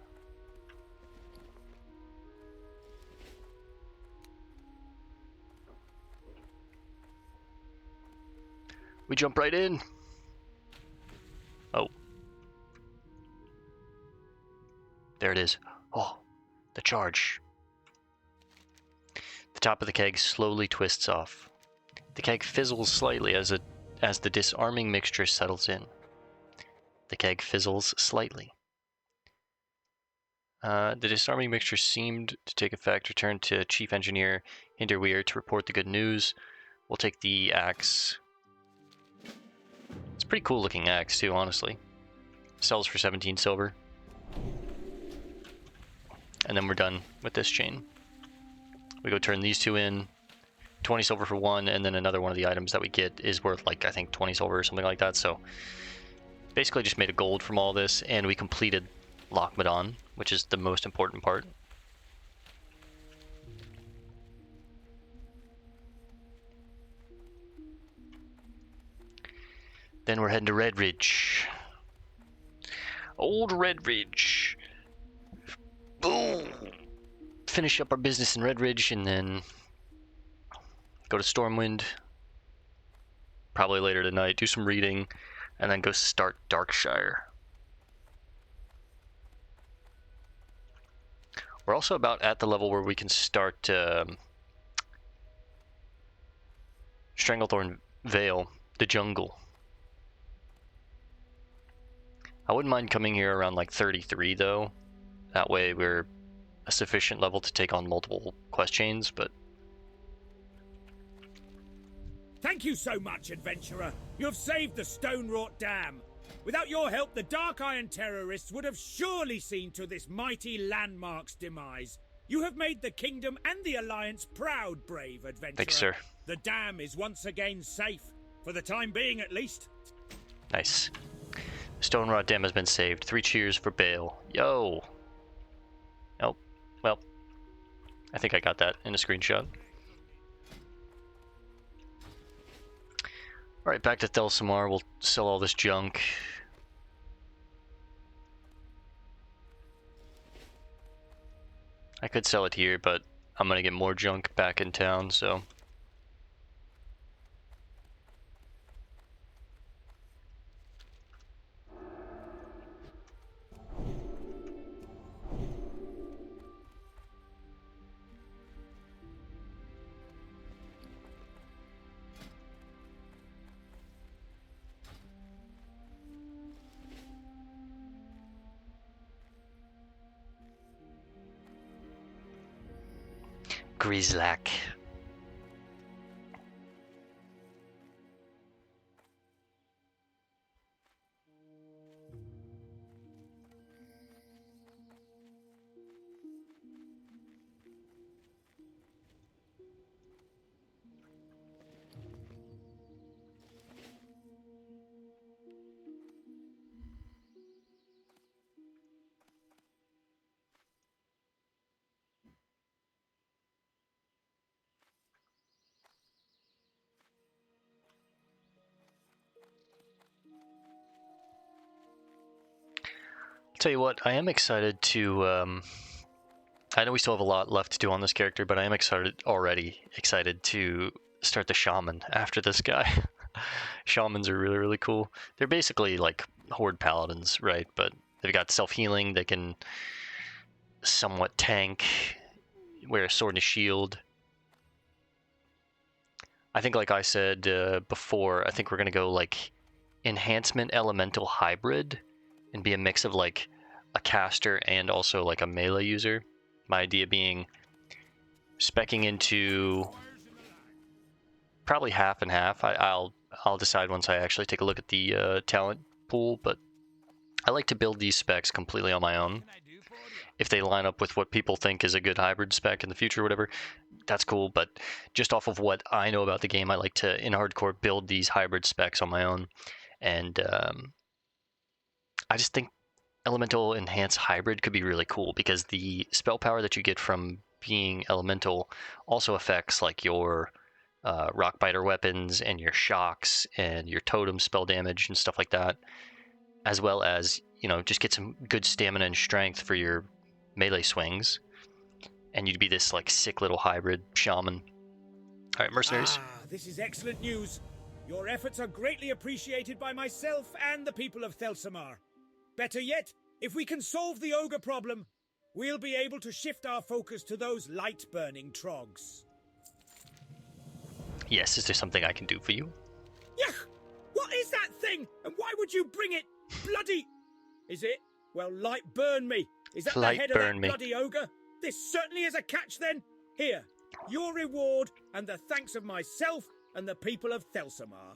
[SPEAKER 1] We jump right in. Oh. There it is. Oh, the charge. The top of the keg slowly twists off. The keg fizzles slightly as the disarming mixture settles in. The keg fizzles slightly. The disarming mixture seemed to take effect. Return to Chief Engineer Hinderweir to report the good news. We'll take the axe. It's a pretty cool looking axe too, honestly. Sells for 17 silver. And then we're done with this chain. We go turn these two in. 20 silver for one, and then another one of the items that we get is worth like, I think 20 silver or something like that. So basically just made a gold from all this, and we completed Lochmadon, which is the most important part. Then we're heading to Red Ridge. Old Red Ridge. Boom! Finish up our business in Red Ridge, and then go to Stormwind. Probably later tonight, do some reading, and then go start Darkshire. We're also about at the level where we can start Stranglethorn Vale, the jungle. I wouldn't mind coming here around like 33 though. That way we're a sufficient level to take on multiple quest chains, but...
[SPEAKER 2] Thank you so much, adventurer. You have saved the stone-wrought dam. Without your help, the Dark Iron terrorists would have surely seen to this mighty landmark's demise. You have made the kingdom and the Alliance proud, brave adventurer.
[SPEAKER 1] Thanks, sir.
[SPEAKER 2] The dam is once again safe, for the time being at least.
[SPEAKER 1] Nice. The Stone-wrought dam has been saved. 3 cheers for Bale. Yo! Oh, well, I think I got that in a screenshot. Alright, back to Thelsamar. We'll sell all this junk. I could sell it here, but I'm gonna get more junk back in town, so... Grislack. Tell you what, I am excited to, I know we still have a lot left to do on this character, but I am already excited to start the Shaman after this guy. Shamans are really, really cool. They're basically like Horde Paladins, right? But they've got self-healing, they can somewhat tank, wear a sword and a shield. I think like I said before, I think we're going to go like Enhancement Elemental Hybrid, and be a mix of like a caster and also like a melee user. My idea being speccing into probably half and half. I'll decide once I actually take a look at the talent pool, but I like to build these specs completely on my own. If they line up with what people think is a good hybrid spec in the future or whatever, that's cool, but just off of what I know about the game, I like to, in hardcore, build these hybrid specs on my own. And I just think Elemental Enhance Hybrid could be really cool because the spell power that you get from being Elemental also affects like your Rock Biter weapons and your shocks and your totem spell damage and stuff like that, as well as you know, just get some good stamina and strength for your melee swings, and you'd be this like sick little hybrid shaman. All right, mercenaries.
[SPEAKER 2] This is excellent news. Your efforts are greatly appreciated by myself and the people of Thelsamar. Better yet, if we can solve the ogre problem, we'll be able to shift our focus to those light-burning trogs.
[SPEAKER 1] Yes, is there something I can do for you?
[SPEAKER 2] Yuck! What is that thing? And why would you bring it? Bloody... Is it? Well, light burn me. Is that the head of that bloody ogre? This certainly is a catch then. Here, your reward and the thanks of myself and the people of Thelsamar.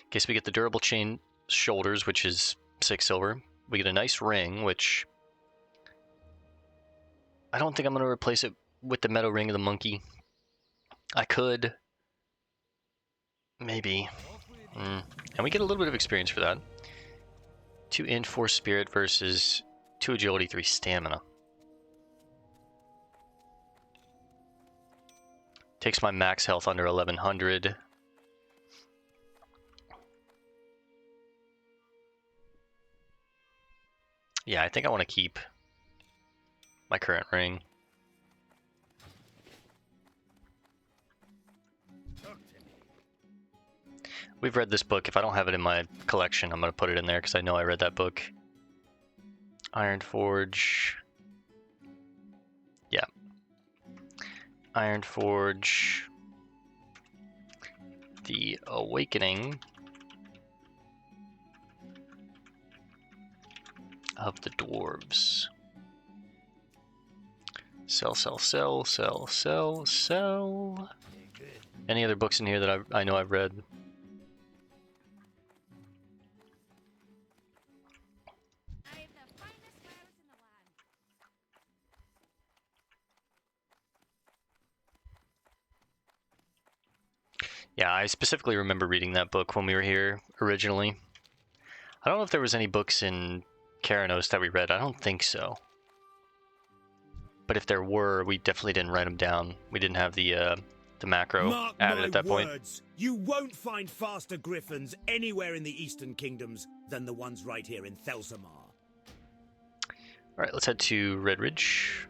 [SPEAKER 1] Okay, so we get the durable chain shoulders, which is 6 silver. We get a nice ring, which... I don't think I'm going to replace it with the metal ring of the monkey. I could... Maybe. And we get a little bit of experience for that. 2 int, 4 spirit versus 2 agility, 3 stamina. Takes my max health under 1100. Yeah, I think I want to keep my current ring. We've read this book. If I don't have it in my collection, I'm going to put it in there because I know I read that book. Ironforge. Yeah. Ironforge. The Awakening of the Dwarves. Sell, sell, sell, sell, sell, sell. Any other books in here that I know I've read? Yeah, I specifically remember reading that book when we were here originally. I don't know if there was any books in Karanos that we read. I don't think so. But if there were, we definitely didn't write them down. We didn't have the macro added at that point.
[SPEAKER 2] You won't find faster griffins anywhere in the Eastern Kingdoms than the ones right here in Thelsamar.
[SPEAKER 1] Alright, let's head to Red Ridge.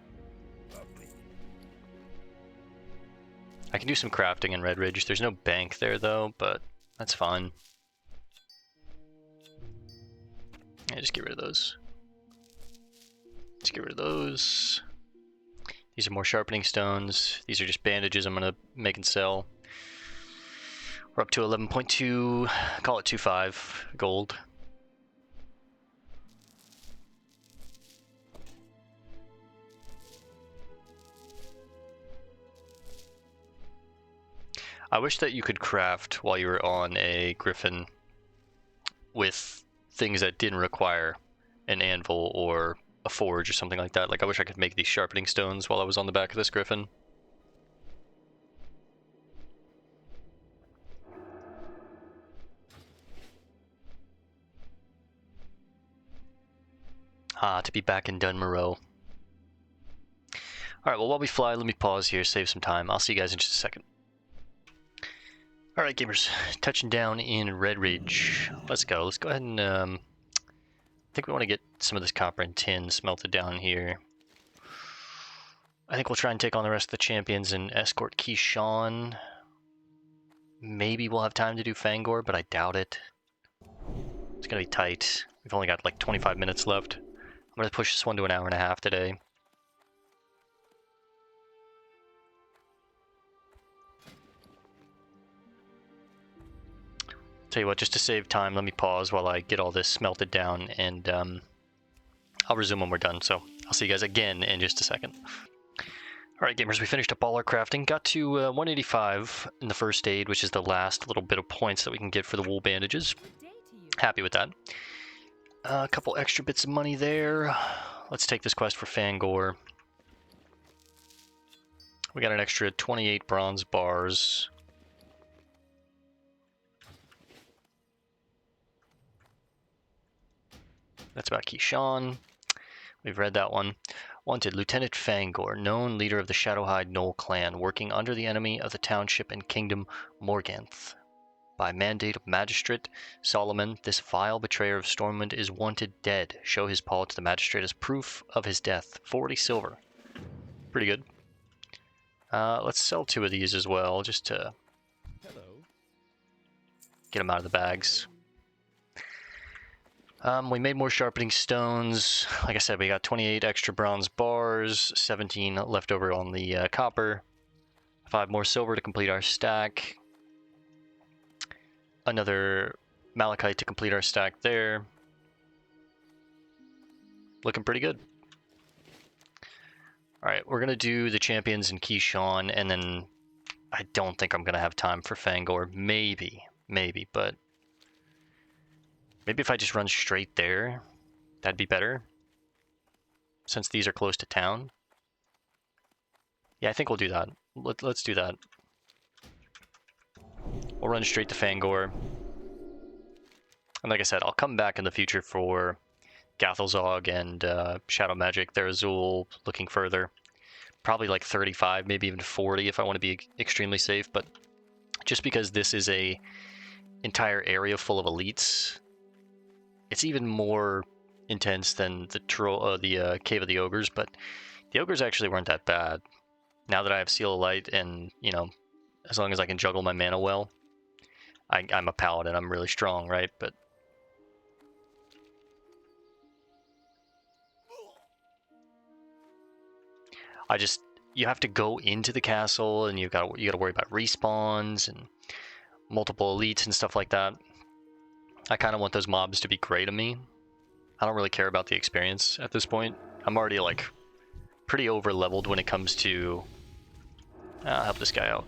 [SPEAKER 1] I can do some crafting in Red Ridge. There's no bank there though, but that's fine. Yeah, just get rid of those. Let's get rid of those. These are more sharpening stones. These are just bandages I'm gonna make and sell. We're up to 11.2, call it 2.5 gold. I wish that you could craft while you were on a griffin with things that didn't require an anvil or a forge or something like that. Like, I wish I could make these sharpening stones while I was on the back of this griffin. To be back in Dunmoreau. Alright, well, while we fly, let me pause here, save some time. I'll see you guys in just a second. Alright, gamers, touching down in Red Ridge. Let's go. Let's go ahead and, I think we want to get some of this copper and tin smelted down here. I think we'll try and take on the rest of the champions and escort Keyshawn. Maybe we'll have time to do Fangor, but I doubt it. It's gonna be tight. We've only got like 25 minutes left. I'm gonna push this one to an hour and a half today. Tell you what, just to save time, let me pause while I get all this smelted down, and I'll resume when we're done. So I'll see you guys again in just a second. Alright gamers, we finished up all our crafting. Got to 185 in the first aid, which is the last little bit of points that we can get for the wool bandages. Happy with that. A couple extra bits of money there. Let's take this quest for Fangor. We got an extra 28 bronze bars. That's about Keyshawn. We've read that one. Wanted, Lieutenant Fangor, known leader of the Shadowhide Knoll clan, working under the enemy of the township and kingdom Morganth. By mandate of Magistrate Solomon, this vile betrayer of Stormwind is wanted dead. Show his paw to the magistrate as proof of his death. 40 silver. Pretty good. Let's sell 2 of these as well, just to get them out of the bags. We made more sharpening stones. Like I said, we got 28 extra bronze bars, 17 left over on the copper, 5 more silver to complete our stack, another malachite to complete our stack there. Looking pretty good. Alright, we're going to do the champions in Keyshawn, and then I don't think I'm going to have time for Fangor. Maybe, but maybe if I just run straight there, that'd be better, since these are close to town. Yeah, I think we'll do that. Let's do that. We'll run straight to Fangor. And like I said, I'll come back in the future for Gathelzog and Shadow Magic. They're Azul, looking further. Probably like 35, maybe even 40 if I want to be extremely safe. But just because this is a entire area full of elites, it's even more intense than the Cave of the Ogres. But the Ogres actually weren't that bad. Now that I have Seal of Light and, you know, as long as I can juggle my mana well, I'm a Paladin. I'm really strong, right? But you have to go into the castle, and you gotta worry about respawns and multiple elites and stuff like that. I kind of want those mobs to be gray to me. I don't really care about the experience at this point. I'm already like pretty over leveled when it comes to. I'll help this guy out.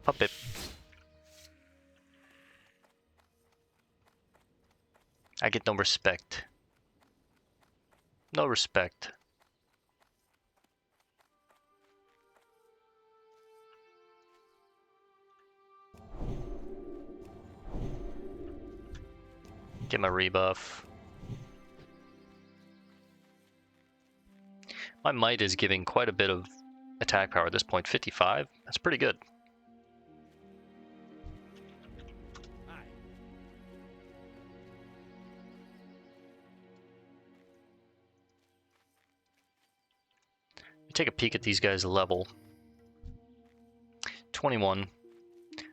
[SPEAKER 1] Puppet. I get no respect. No respect. Get my rebuff. My might is giving quite a bit of attack power at this point. 55? That's pretty good. Take a peek at these guys' level. 21.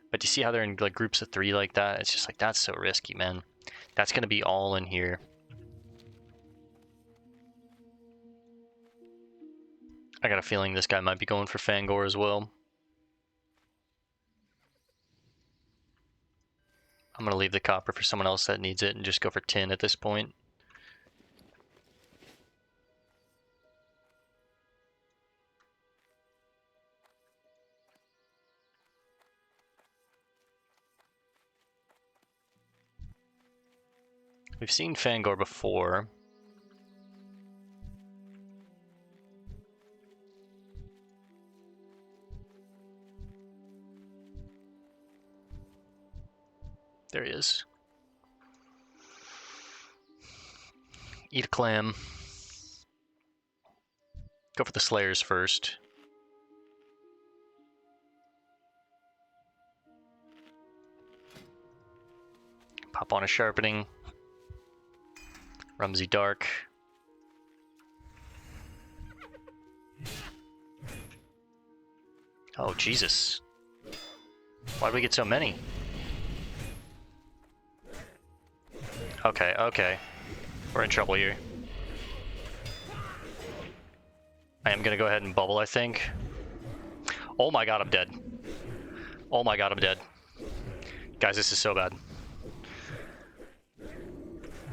[SPEAKER 1] But you see how they're in like groups of 3 like that? It's just like, that's so risky, man. That's going to be all in here. I got a feeling this guy might be going for Fangor as well. I'm going to leave the copper for someone else that needs it and just go for tin at this point. We've seen Fangor before. There he is. Eat a clam. Go for the Slayers first. Pop on a Sharpening. Rumsey Dark. Oh, Jesus. Why'd we get so many? Okay, okay. We're in trouble here. I am gonna go ahead and bubble, I think. Oh my god, I'm dead. Oh my god, I'm dead. Guys, this is so bad.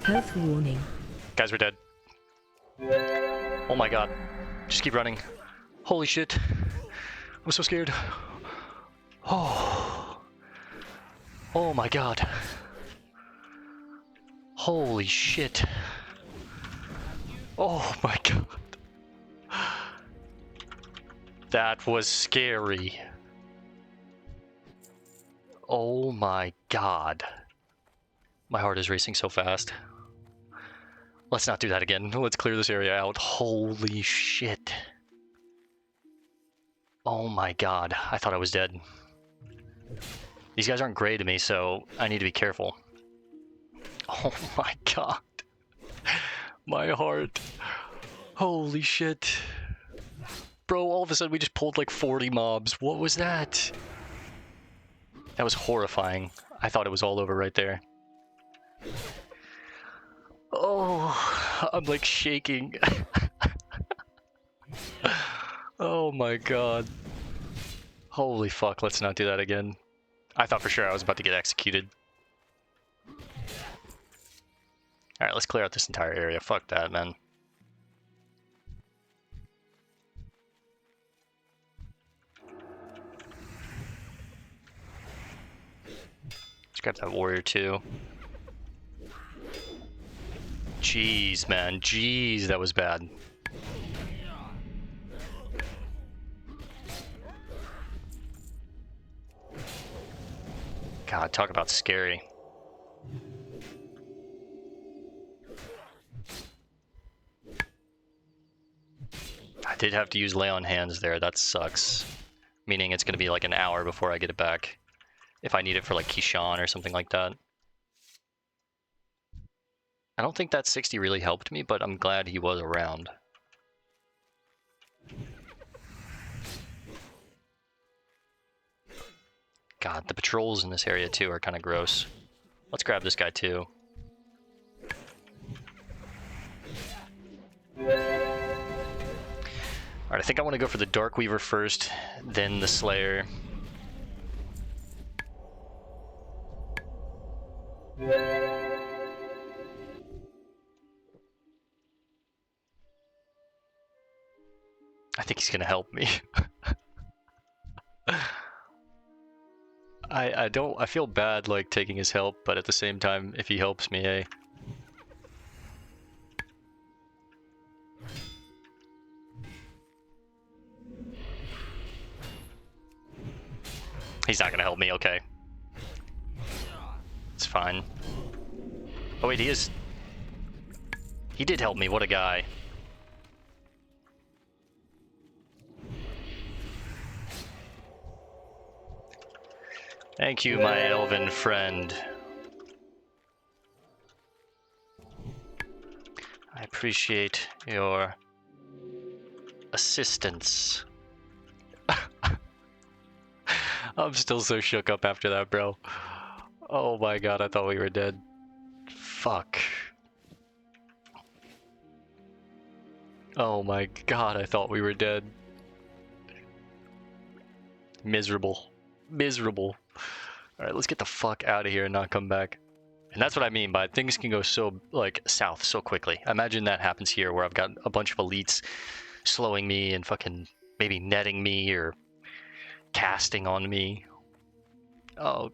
[SPEAKER 3] Health warning.
[SPEAKER 1] Guys, we're dead. Oh my god. Just keep running. Holy shit. I'm so scared. Oh. Oh my god. Holy shit. Oh my god. That was scary. Oh my god. My heart is racing so fast. Let's not do that again. Let's clear this area out. Holy shit. Oh my god. I thought I was dead. These guys aren't gray to me, so I need to be careful. Oh my god. My heart. Holy shit. Bro, all of a sudden we just pulled like 40 mobs. What was that? That was horrifying. I thought it was all over right there. Oh, I'm like shaking. Oh my god. Holy fuck, let's not do that again. I thought for sure I was about to get executed. Alright, let's clear out this entire area. Fuck that, man. Let's grab that warrior too. Jeez, man. Jeez, that was bad. God, talk about scary. I did have to use lay on hands there. That sucks. Meaning it's going to be like an hour before I get it back. If I need it for like Kishan or something like that. I don't think that 60 really helped me, but I'm glad he was around. God, the patrols in this area too are kind of gross. Let's grab this guy too. Alright, I think I want to go for the Dark Weaver first, then the Slayer. I think he's gonna help me. I feel bad like taking his help, but at the same time, if he helps me, hey. He's not gonna help me, okay. It's fine. Oh wait, he is. He did help me, what a guy. Thank you, my elven friend. I appreciate your assistance. I'm still so shook up after that, bro. Oh my god, I thought we were dead. Fuck. Oh my god, I thought we were dead. Miserable. Miserable. Alright, let's get the fuck out of here and not come back. And that's what I mean by things can go so, like, south so quickly. Imagine that happens here where I've got a bunch of elites slowing me and fucking maybe netting me or casting on me. Oh,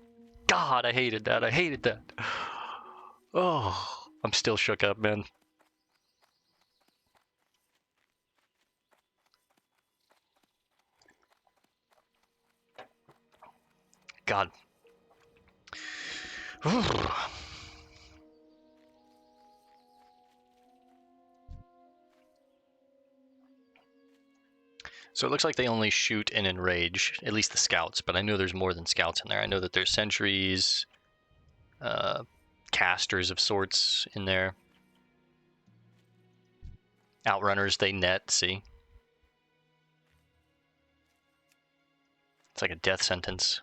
[SPEAKER 1] God, I hated that. I hated that. Oh, I'm still shook up, man. God. So it looks like they only shoot and enrage, at least the scouts, but I know there's more than scouts in there. I know that there's sentries, casters of sorts in there. Outrunners, they net, see? It's like a death sentence.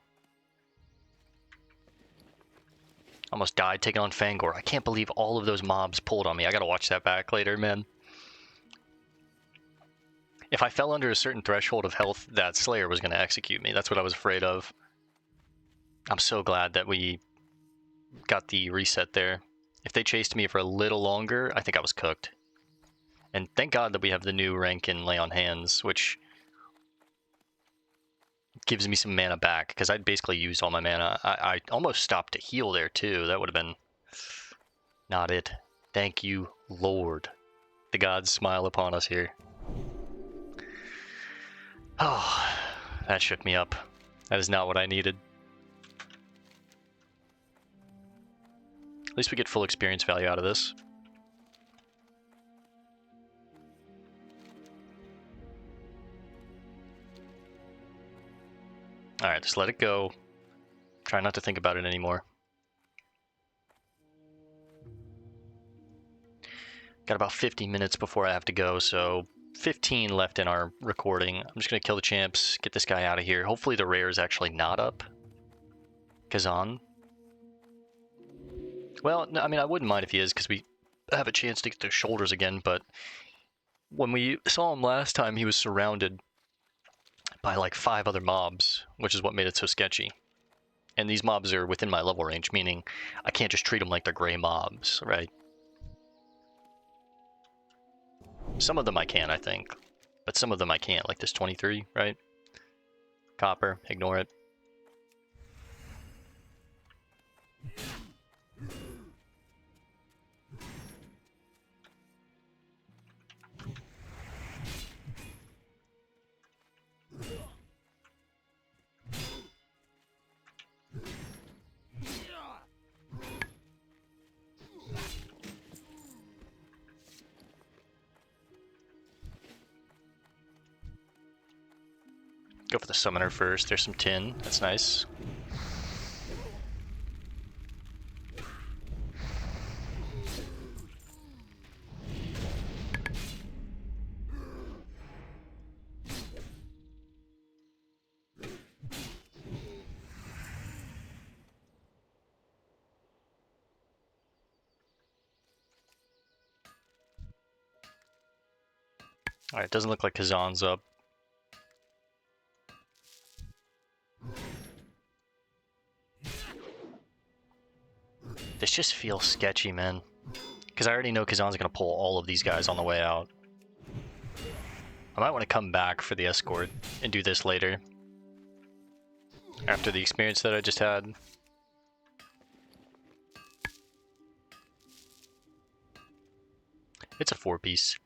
[SPEAKER 1] Almost died taking on Fangor. I can't believe all of those mobs pulled on me. I gotta watch that back later, man. If I fell under a certain threshold of health, that Slayer was gonna execute me. That's what I was afraid of. I'm so glad that we got the reset there. If they chased me for a little longer, I think I was cooked. And thank God that we have the new rank in Lay on Hands, which gives me some mana back, because I'd basically used all my mana. I almost stopped to heal there too. That would have been not it. Thank you, Lord. The gods smile upon us here. Oh, that shook me up. That is not what I needed. At least we get full experience value out of this. Alright, just let it go. Try not to think about it anymore. Got about 50 minutes before I have to go, so 15 left in our recording. I'm just going to kill the champs, get this guy out of here. Hopefully the rare is actually not up. Kazan. Well, no, I mean, I wouldn't mind if he is, because we have a chance to get their shoulders again, but when we saw him last time, he was surrounded by like 5 other mobs, which is what made it so sketchy. And these mobs are within my level range, meaning I can't just treat them like they're gray mobs, right? Some of them I can, I think, but some of them I can't, like this 23, right? Copper, ignore it. Go for the summoner first. There's some tin. That's nice. Alright, doesn't look like Kazan's up. This just feels sketchy, man. Because I already know Kazan's going to pull all of these guys on the way out. I might want to come back for the escort and do this later. After the experience that I just had. It's a 4-piece.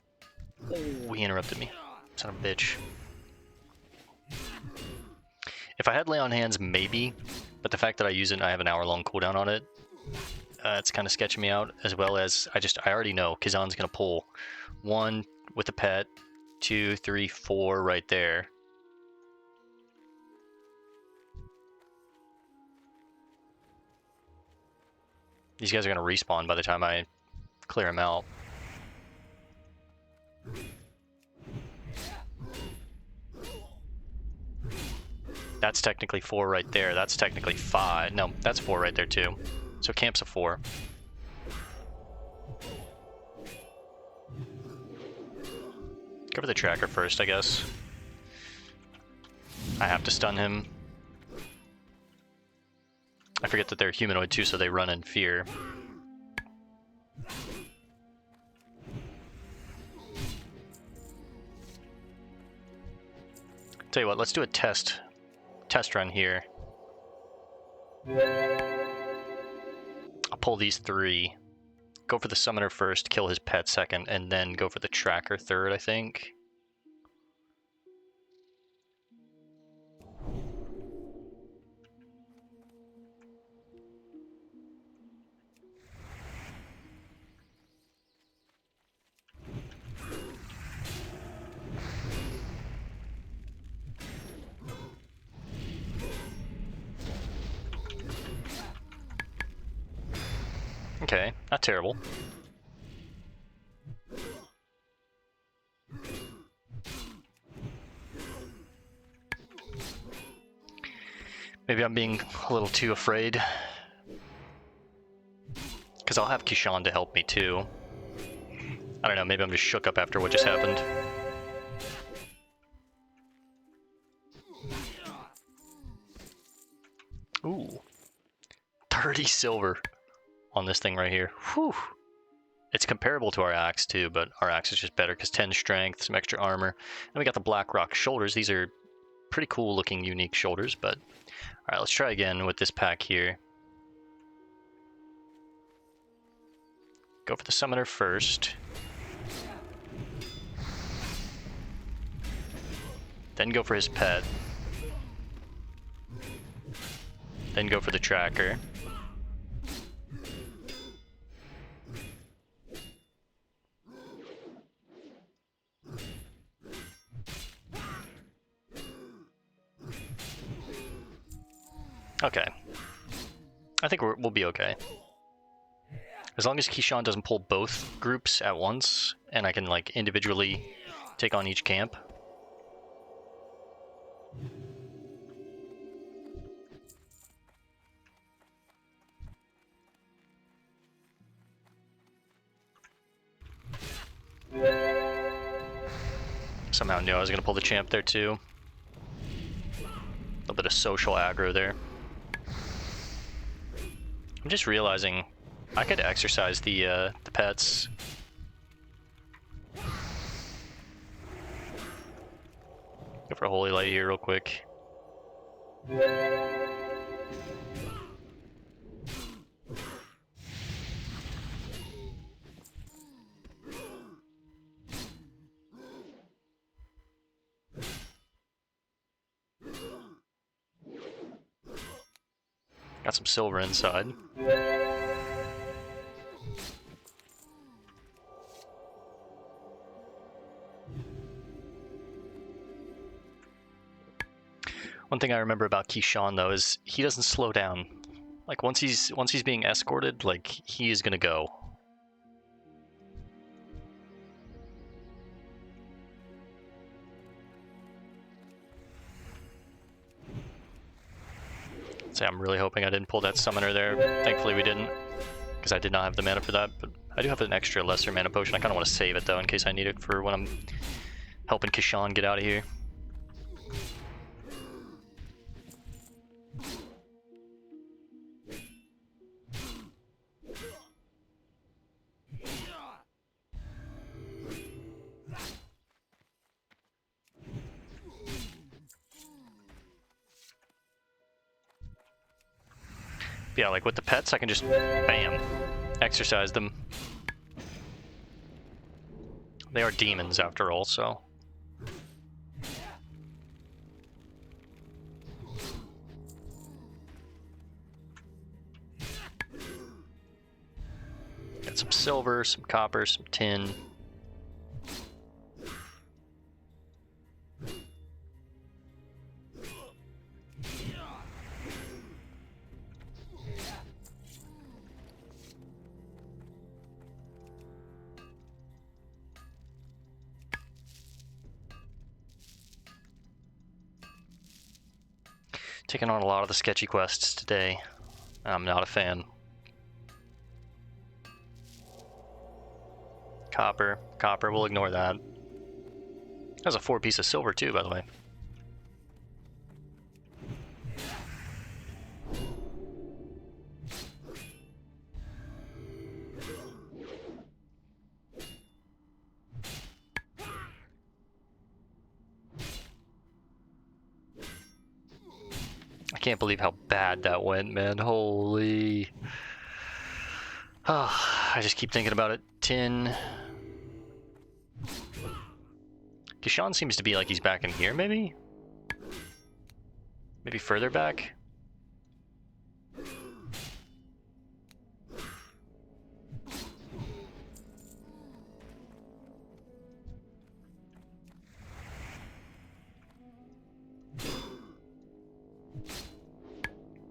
[SPEAKER 1] Oh, he interrupted me. Son of a bitch. If I had Lay on Hands, maybe. But the fact that I use it and I have an hour-long cooldown on it, it's kind of sketching me out, as well as I already know Kazan's gonna pull 1 with a pet, 2, 3, 4 right there. These guys are gonna respawn by the time I clear them out. That's technically 4 right there. That's technically 5. No, that's 4 right there too. So camp's a 4. Go for the tracker first, I guess. I have to stun him. I forget that they're humanoid too, so they run in fear. Tell you what, let's do a test run here. I'll pull these 3. Go for the summoner first, kill his pet second, and then go for the tracker third, I think. Okay, not terrible. Maybe I'm being a little too afraid. Because I'll have Kishan to help me too. I don't know, maybe I'm just shook up after what just happened. Ooh. 30 silver on this thing right here. Whew. It's comparable to our axe too, but our axe is just better because 10 strength, some extra armor. And we got the Black Rock shoulders. These are pretty cool looking unique shoulders, but alright, let's try again with this pack here. Go for the summoner first. Then go for his pet. Then go for the tracker. Okay. I think we'll be okay. As long as Kishan doesn't pull both groups at once, and I can like individually take on each camp. Somehow knew I was gonna pull the champ there too. A little bit of social aggro there. I'm just realizing I could exercise the pets. Go for a holy light here real quick. Got some silver inside. One thing I remember about Kishan though is he doesn't slow down. Like once he's being escorted, like he is gonna go. So I'm really hoping I didn't pull that summoner there. Thankfully we didn't, because I did not have the mana for that. But I do have an extra lesser mana potion. I kind of want to save it though in case I need it for when I'm helping Kishan get out of here. Yeah, like with the pets, I can just, bam, exercise them. They are demons after all, so. Got some silver, some copper, some tin. Taking on a lot of the sketchy quests today. I'm not a fan. Copper, we'll ignore that. That's a 4-piece of silver too, by the way. I can't believe how bad that went, man. Holy. Oh, I just keep thinking about it. Tin. Kishan seems to be like he's back in here, maybe? Maybe further back?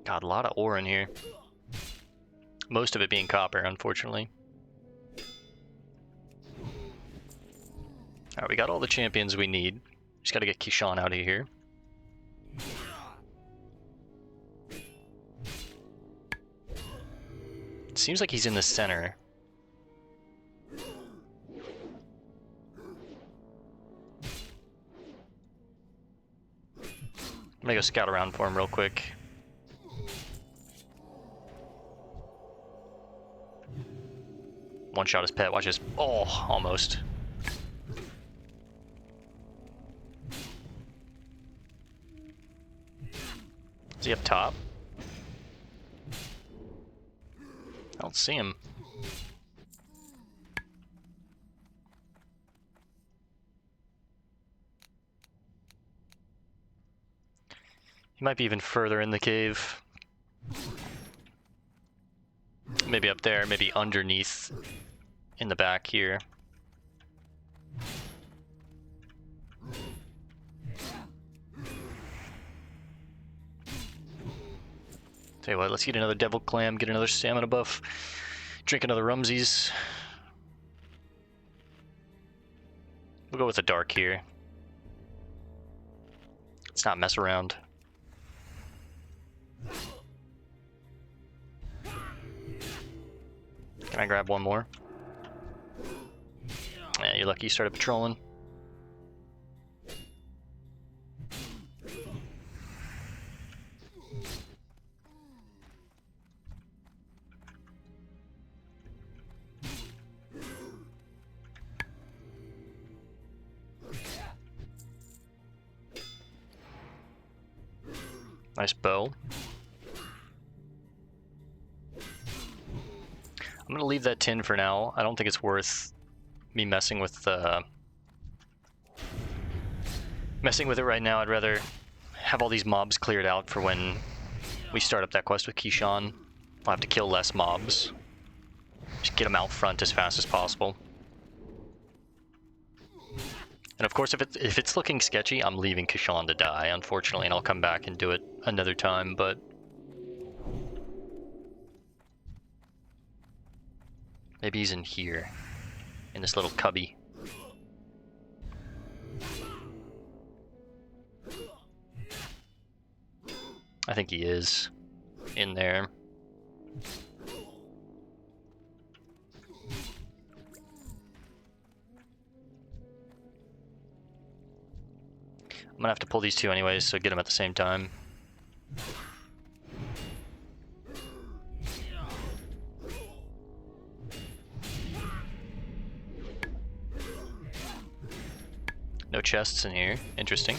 [SPEAKER 1] God, a lot of ore in here. Most of it being copper, unfortunately. Alright, we got all the champions we need. Just gotta get Kishan out of here. It seems like he's in the center. I'm gonna go scout around for him real quick. One shot his pet, watch this. Oh, almost. Is he up top? I don't see him. He might be even further in the cave. Maybe up there, maybe underneath in the back here. Tell you what, let's eat another devil clam, get another stamina buff, drink another rumsies. We'll go with the dark here. Let's not mess around. Can I grab one more? Yeah, you're lucky you started patrolling. Nice bow. I'm gonna leave that tin for now. I don't think it's worth me messing with it right now. I'd rather have all these mobs cleared out for when we start up that quest with Keyshawn. I'll have to kill less mobs. Just get them out front as fast as possible. And of course, if it's looking sketchy, I'm leaving Keyshawn to die, unfortunately, and I'll come back and do it another time, but... maybe he's in here, in this little cubby. I think he is in there. I'm gonna have to pull these two anyways, so get them at the same time. No chests in here. Interesting.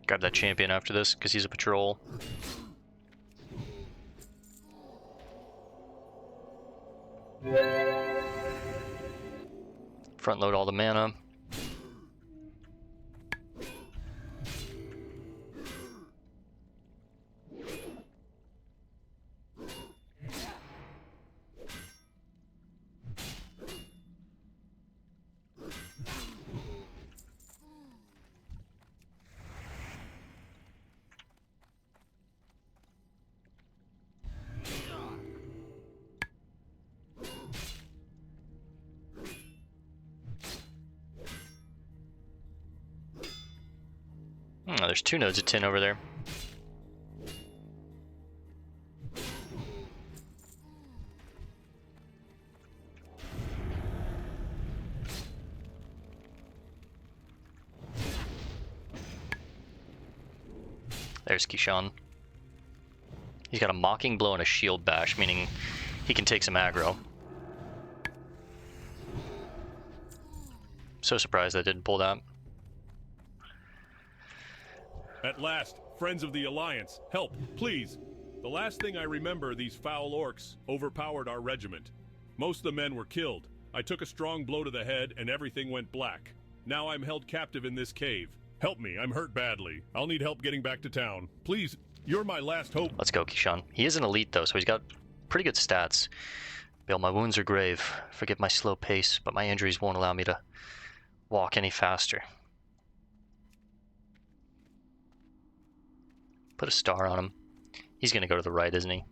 [SPEAKER 1] Grab that champion after this, because he's a patrol. Front load all the mana. Oh, there's 2 nodes of tin over there. There's Keyshawn. He's got a mocking blow and a shield bash, meaning he can take some aggro. So surprised I didn't pull that.
[SPEAKER 4] At last, friends of the Alliance, help, please. The last thing I remember, these foul orcs overpowered our regiment. Most of the men were killed. I took a strong blow to the head and everything went black. Now I'm held captive in this cave. Help me, I'm hurt badly. I'll need help getting back to town. Please, you're my last hope.
[SPEAKER 1] Let's go, Keyshawn. He is an elite though, so he's got pretty good stats. Bill, my wounds are grave. Forgive my slow pace, but my injuries won't allow me to walk any faster. Put a star on him. He's gonna go to the right, isn't he?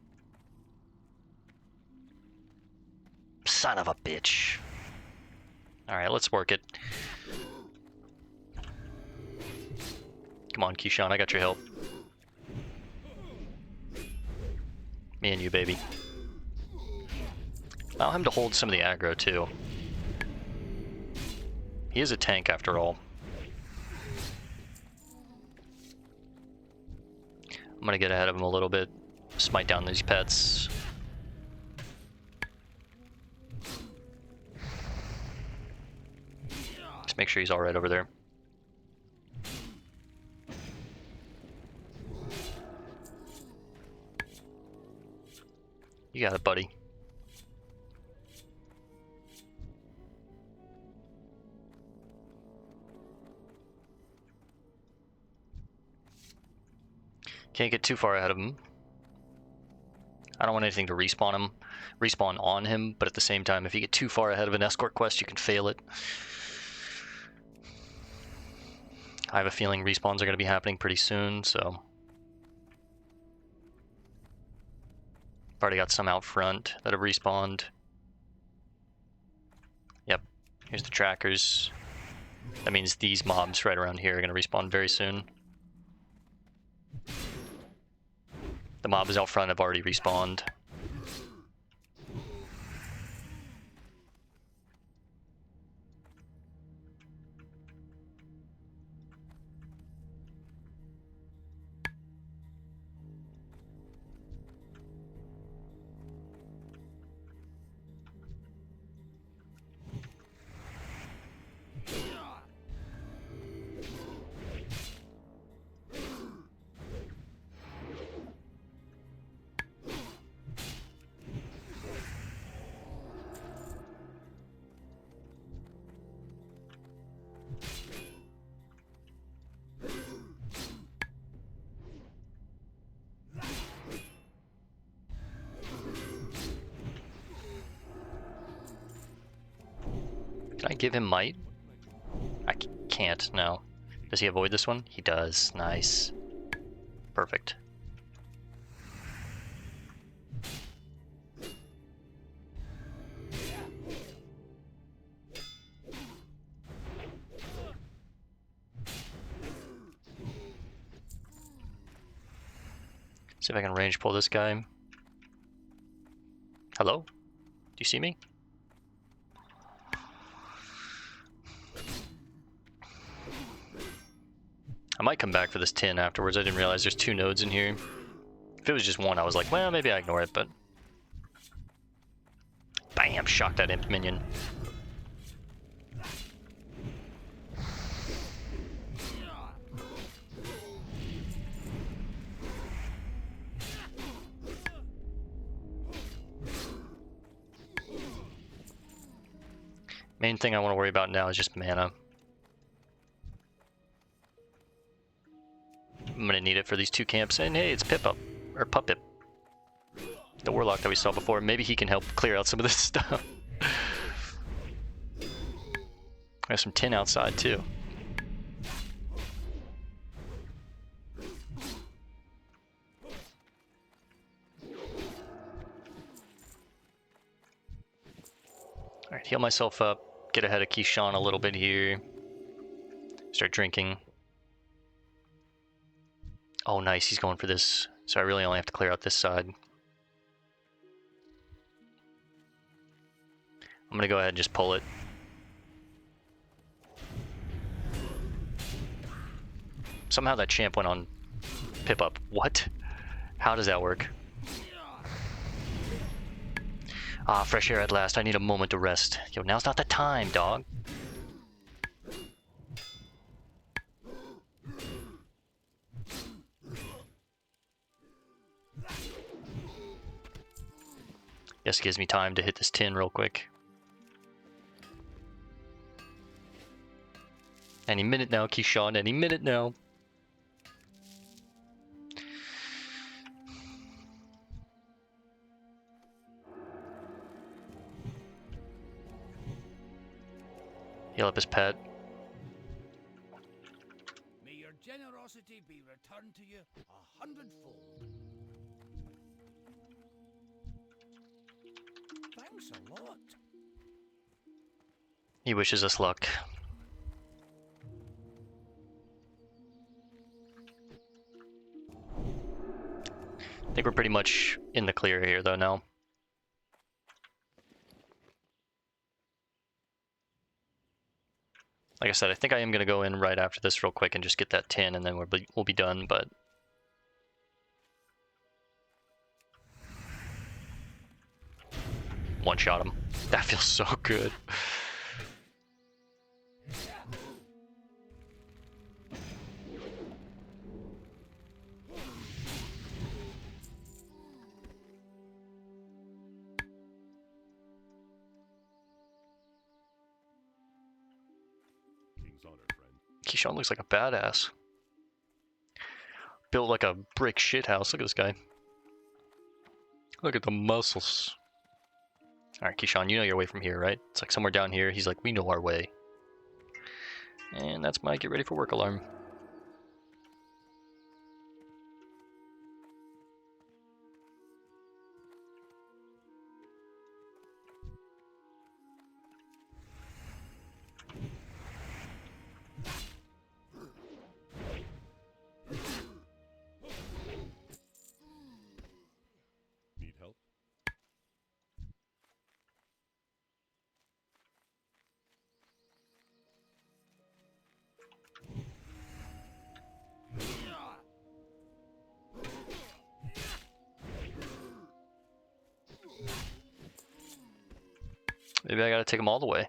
[SPEAKER 1] Son of a bitch. Alright, let's work it. Come on, Keyshawn, I got your help. Me and you, baby. Allow him to hold some of the aggro, too. He is a tank, after all. I'm gonna get ahead of him a little bit. Smite down these pets. Just make sure he's alright over there. You got it, buddy. Can't get too far ahead of him. I don't want anything to respawn on him, but at the same time, if you get too far ahead of an escort quest, you can fail it. I have a feeling respawns are going to be happening pretty soon, so... I've already got some out front that have respawned. Yep, here's the trackers. That means these mobs right around here are going to respawn very soon. The mobs out front have already respawned. Can I give him might? I can't, no. Does he avoid this one? He does. Nice. Perfect. See if I can range pull this guy. Hello? Do you see me? I might come back for this tin afterwards. I didn't realize there's 2 nodes in here. If it was just one, I was like, well, maybe I ignore it, but... Bam! Shocked that imp minion. Main thing I want to worry about now is just mana. I'm gonna need it for these 2 camps, and hey, it's Pip-Up, or Puppip. The Warlock that we saw before. Maybe he can help clear out some of this stuff. There's some tin outside too. Alright, heal myself up, get ahead of Keyshawn a little bit here. Start drinking. Oh nice, he's going for this. So I really only have to clear out this side. I'm gonna go ahead and just pull it. Somehow that champ went on Pip-Up. What? How does that work? Ah, fresh air at last. I need a moment to rest. Yo, now's not the time, dog. Guess it gives me time to hit this tin real quick. Any minute now, Keyshawn. Any minute now. Heal up his pet.
[SPEAKER 2] May your generosity be returned to you 100-fold. Thanks a lot.
[SPEAKER 1] He wishes us luck. I think we're pretty much in the clear here though now. Like I said, I think I am going to go in right after this real quick and just get that tin and then we'll be done, but... One shot him. That feels so good. Keyshawn looks like a badass. Built like a brick shithouse. Look at this guy. Look at the muscles. Alright, Keyshawn, you know your way from here, right? It's like somewhere down here. He's like, we know our way. And that's my get ready for work alarm. Maybe I gotta take them all the way.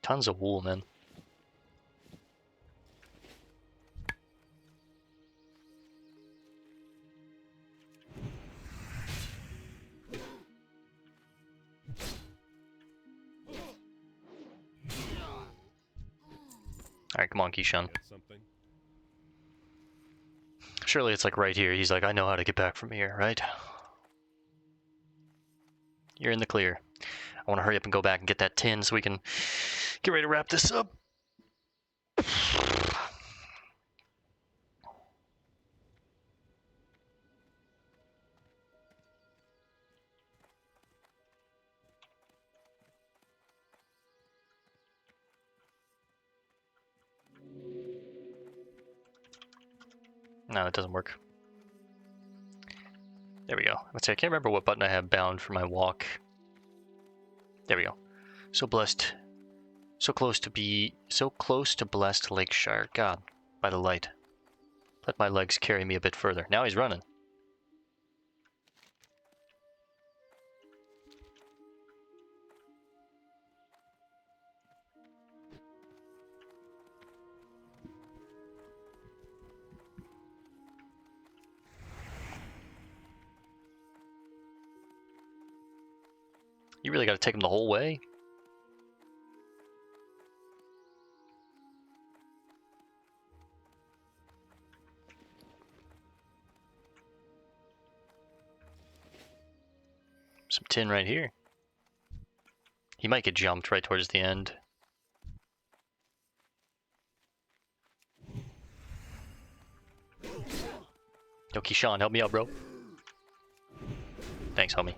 [SPEAKER 1] Tons of wool, man. Alright, come on, Keyshawn. Surely it's like right here. He's like, I know how to get back from here, right? You're in the clear. I want to hurry up and go back and get that tin so we can get ready to wrap this up. No, it doesn't work. There we go. Let's see, I can't remember what button I have bound for my walk. There we go. So blessed. So close to blessed Lakeshire. God, by the light. Let my legs carry me a bit further. Now he's running. You really got to take him the whole way? Some tin right here. He might get jumped right towards the end. Yo, Keyshawn, help me out, bro. Thanks, homie.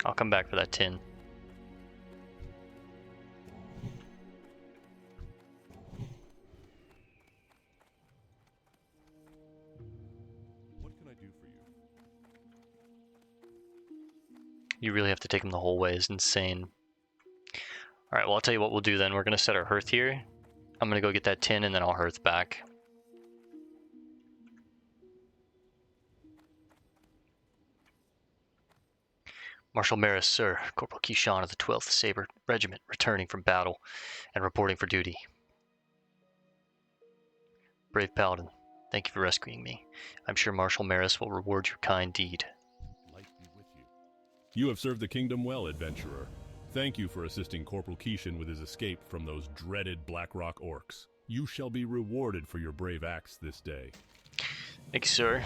[SPEAKER 1] I'll come back for that tin.
[SPEAKER 4] What can I do for you?
[SPEAKER 1] You really have to take him the whole way. It's insane. Alright, well, I'll tell you what we'll do then. We're going to set our hearth here. I'm going to go get that tin and then I'll hearth back. Marshal Maris, sir. Corporal Keyshawn of the 12th Saber Regiment, returning from battle and reporting for duty. Brave Paladin, thank you for rescuing me. I'm sure Marshal Maris will reward your kind deed.
[SPEAKER 4] Light be with you. You have served the kingdom well, adventurer. Thank you for assisting Corporal Keyshawn with his escape from those dreaded Blackrock orcs. You shall be rewarded for your brave acts this day.
[SPEAKER 1] Thank you, sir.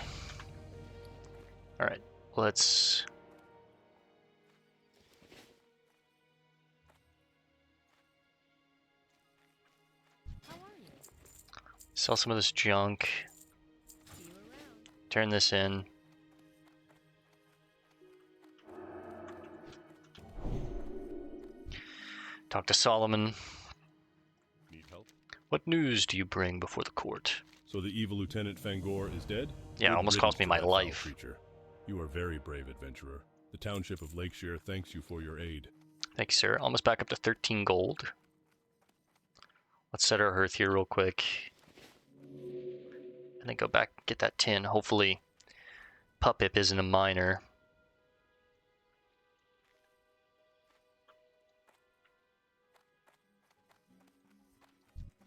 [SPEAKER 1] Alright, let's... sell some of this junk. Turn this in. Talk to Solomon.
[SPEAKER 4] Need help?
[SPEAKER 1] What news do you bring before the court?
[SPEAKER 4] So the evil Lieutenant Fangor is dead?
[SPEAKER 1] Yeah, it almost cost me my life.
[SPEAKER 4] Creature. You are very brave, adventurer. The township of Lakeshire thanks you for your aid.
[SPEAKER 1] Thank you, sir. Almost back up to 13 gold. Let's set our hearth here real quick. And then go back and get that tin. Hopefully Puppip isn't a miner.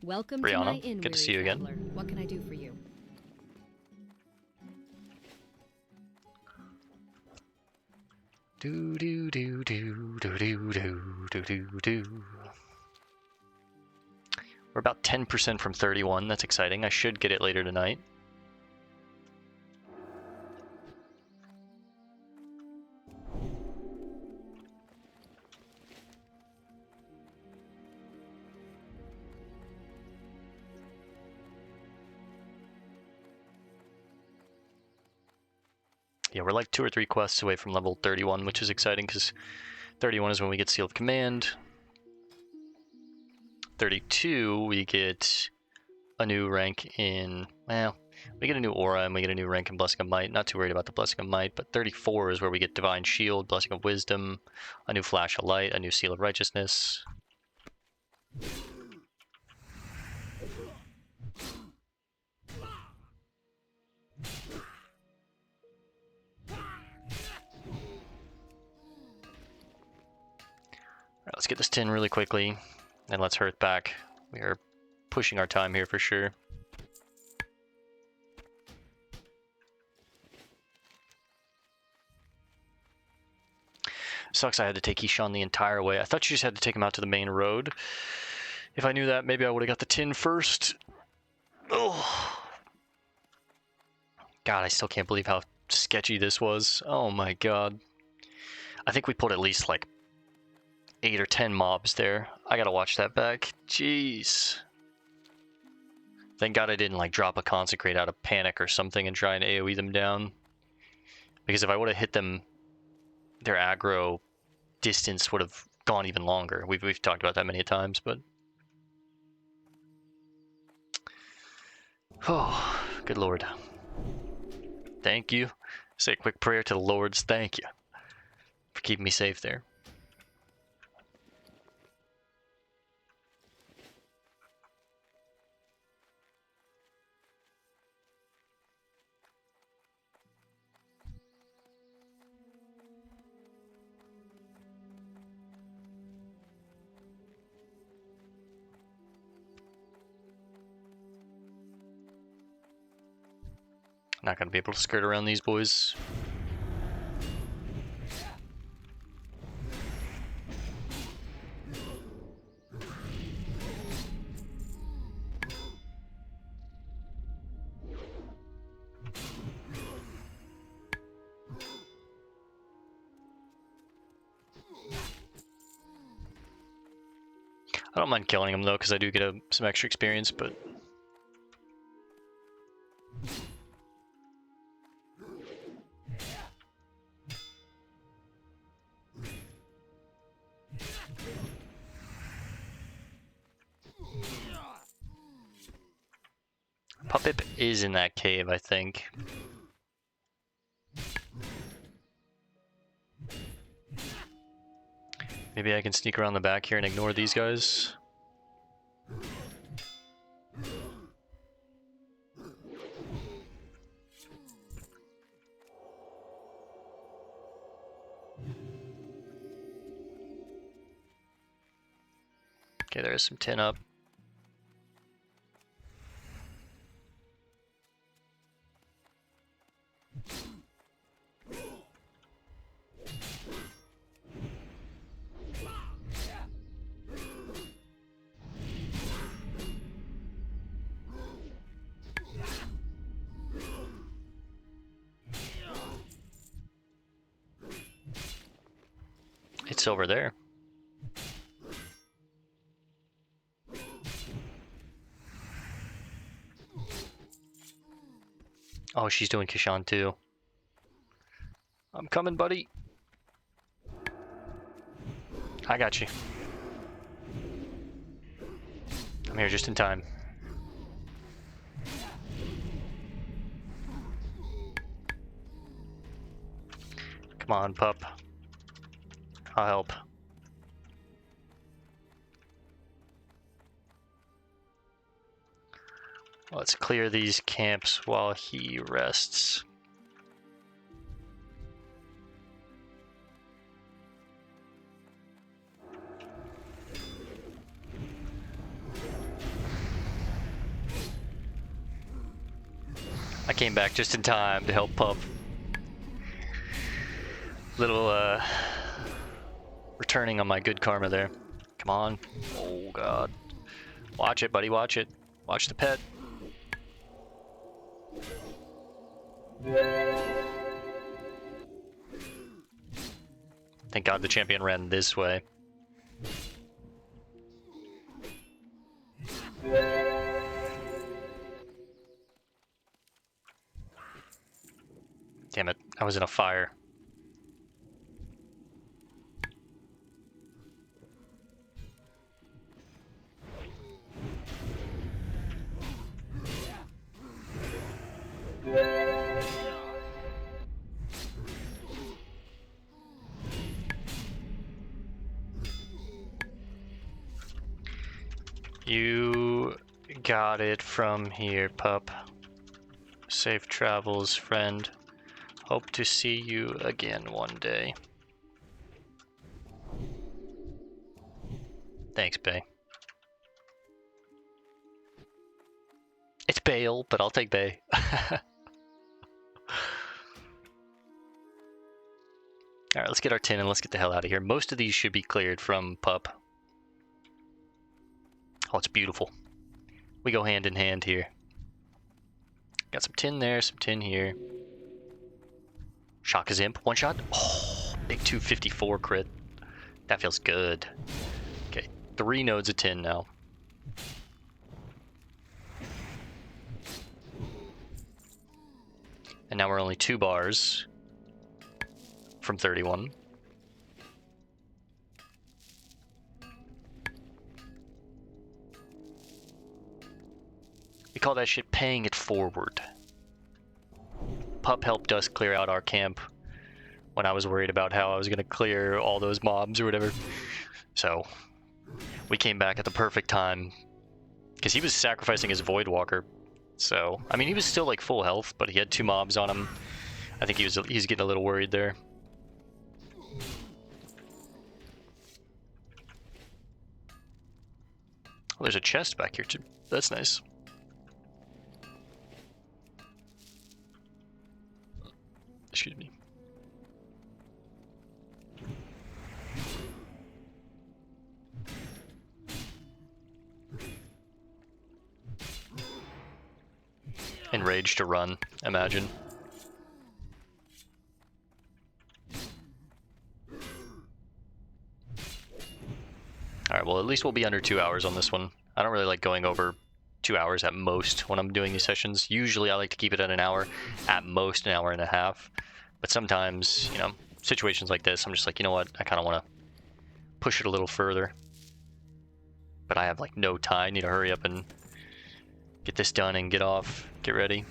[SPEAKER 5] Welcome
[SPEAKER 1] Brianna,
[SPEAKER 5] to my inn,
[SPEAKER 1] good to see you
[SPEAKER 5] traveler.
[SPEAKER 1] again.
[SPEAKER 5] What can I do for you?
[SPEAKER 1] Do do do do do do do do do do. We're about 10% from 31. That's exciting. I should get it later tonight. Yeah, we're like 2 or 3 quests away from level 31, which is exciting because 31 is when we get Seal of Command. 32, we get a new rank in, well, we get a new aura and we get a new rank in Blessing of Might. Not too worried about the Blessing of Might, but 34 is where we get Divine Shield, Blessing of Wisdom, a new Flash of Light, a new Seal of Righteousness. Alright, let's get this tin really quickly, and let's hearth back. We are pushing our time here for sure. Sucks I had to take Ishan the entire way. I thought you just had to take him out to the main road. If I knew that, maybe I would have got the tin first. Oh. God, I still can't believe how sketchy this was. Oh my god. I think we put at least like 8 or 10 mobs there. I gotta watch that back. Jeez. Thank God I didn't like drop a consecrate out of panic or something and try and AoE them down. Because if I would have hit them, their aggro distance would have gone even longer. We've talked about that many times, but oh, good Lord. Thank you. Say a quick prayer to the Lords. Thank you for keeping me safe there. Not gonna be able to skirt around these boys. I don't mind killing them though, because I do get some extra experience, but Puppet is in that cave, I think. Maybe I can sneak around the back here and ignore these guys. Okay, there's some tin up. It's over there. Oh, she's doing Kishan too. I'm coming, buddy. I got you. I'm here just in time. Come on, pup. I'll help. Let's clear these camps while he rests. I came back just in time to help Pup. Little, returning on my good karma there. Come on. Oh, God. Watch it, buddy, watch it. Watch the pet. Thank God the champion ran this way. Damn it, I was in a fire. You got it from here, pup. Safe travels, friend. Hope to see you again one day. Thanks, Bay. It's Bale, but I'll take Bay. Alright, let's get our tin and let's get the hell out of here. Most of these should be cleared from pup. Oh, it's beautiful. We go hand in hand here. Got some tin there, some tin here. Shock his imp. One shot. Oh, big 254 crit. That feels good. Okay, 3 nodes of tin now. And now we're only 2 bars from 31. We call that shit paying it forward. Pup helped us clear out our camp when I was worried about how I was going to clear all those mobs or whatever. So we came back at the perfect time because he was sacrificing his Voidwalker. So, I mean, he was still like full health, but he had 2 mobs on him. I think he's getting a little worried there. Oh, there's a chest back here too. That's nice. Excuse me. Enraged to run, imagine. Alright, well at least we'll be under 2 hours on this one. I don't really like going over 2 hours at most when I'm doing these sessions. Usually I like to keep it at an hour, at most an hour and a half. But sometimes, you know, situations like this, I'm just like, you know what, I kind of want to push it a little further. But I have like no time, I need to hurry up and get this done and get off, get ready.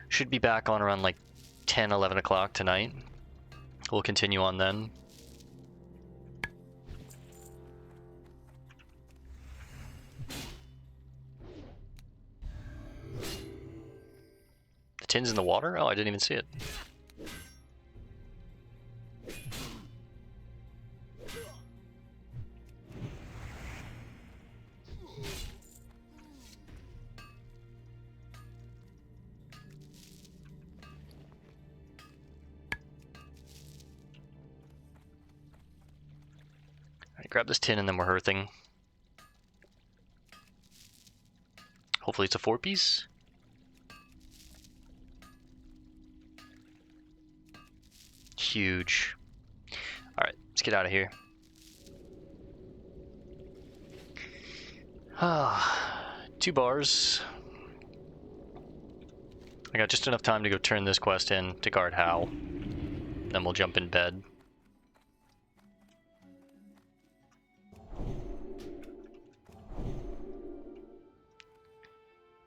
[SPEAKER 1] Should be back on around like 10, 11 o'clock tonight. We'll continue on then. The tin's in the water? Oh, I didn't even see it. Grab this tin and then we're hearthing. Hopefully it's a 4-piece. Huge. Alright, let's get out of here. Ah, 2 bars. I got just enough time to go turn this quest in to guard Hal. Then we'll jump in bed.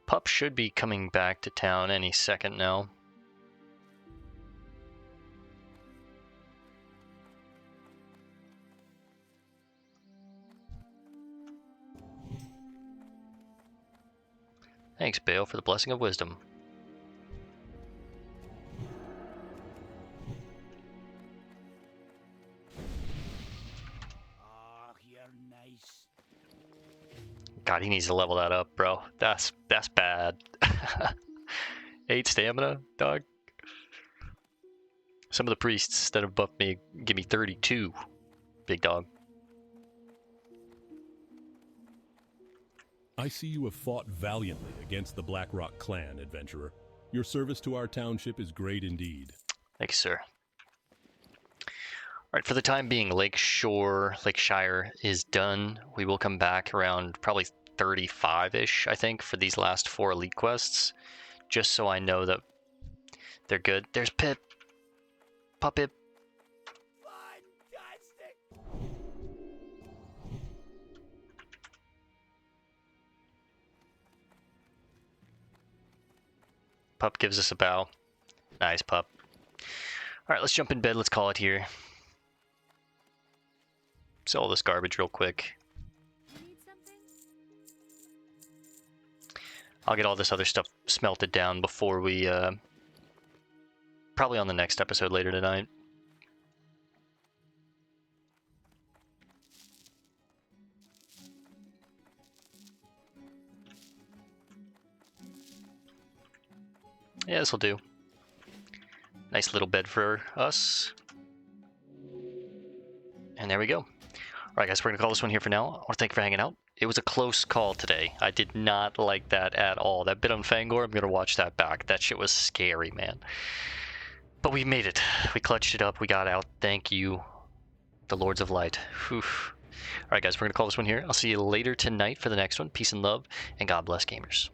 [SPEAKER 1] Pup should be coming back to town any second now. Thanks, Bale, for the blessing of wisdom.
[SPEAKER 2] Oh, you're nice.
[SPEAKER 1] God, he needs to level that up, bro. That's bad. 8 stamina, dog. Some of the priests that have buffed me give me 32, big dog.
[SPEAKER 4] I see you have fought valiantly against the Blackrock clan, adventurer. Your service to our township is great indeed.
[SPEAKER 1] Thank you, sir. Alright, for the time being, Lakeshire is done. We will come back around probably 35-ish, I think, for these last 4 elite quests. Just so I know that they're good. There's Pip. Puppet. Pup gives us a bow. Nice, pup. Alright, let's jump in bed. Let's call it here. Sell all this garbage real quick. I'll get all this other stuff smelted down before we, probably on the next episode later tonight. Yeah, this'll do. Nice little bed for us. And there we go. Alright guys, we're going to call this one here for now. I want to thank you for hanging out. It was a close call today. I did not like that at all. That bit on Fangor, I'm going to watch that back. That shit was scary, man. But we made it. We clutched it up. We got out. Thank you, the Lords of Light. Alright guys, we're going to call this one here. I'll see you later tonight for the next one. Peace and love, and God bless gamers.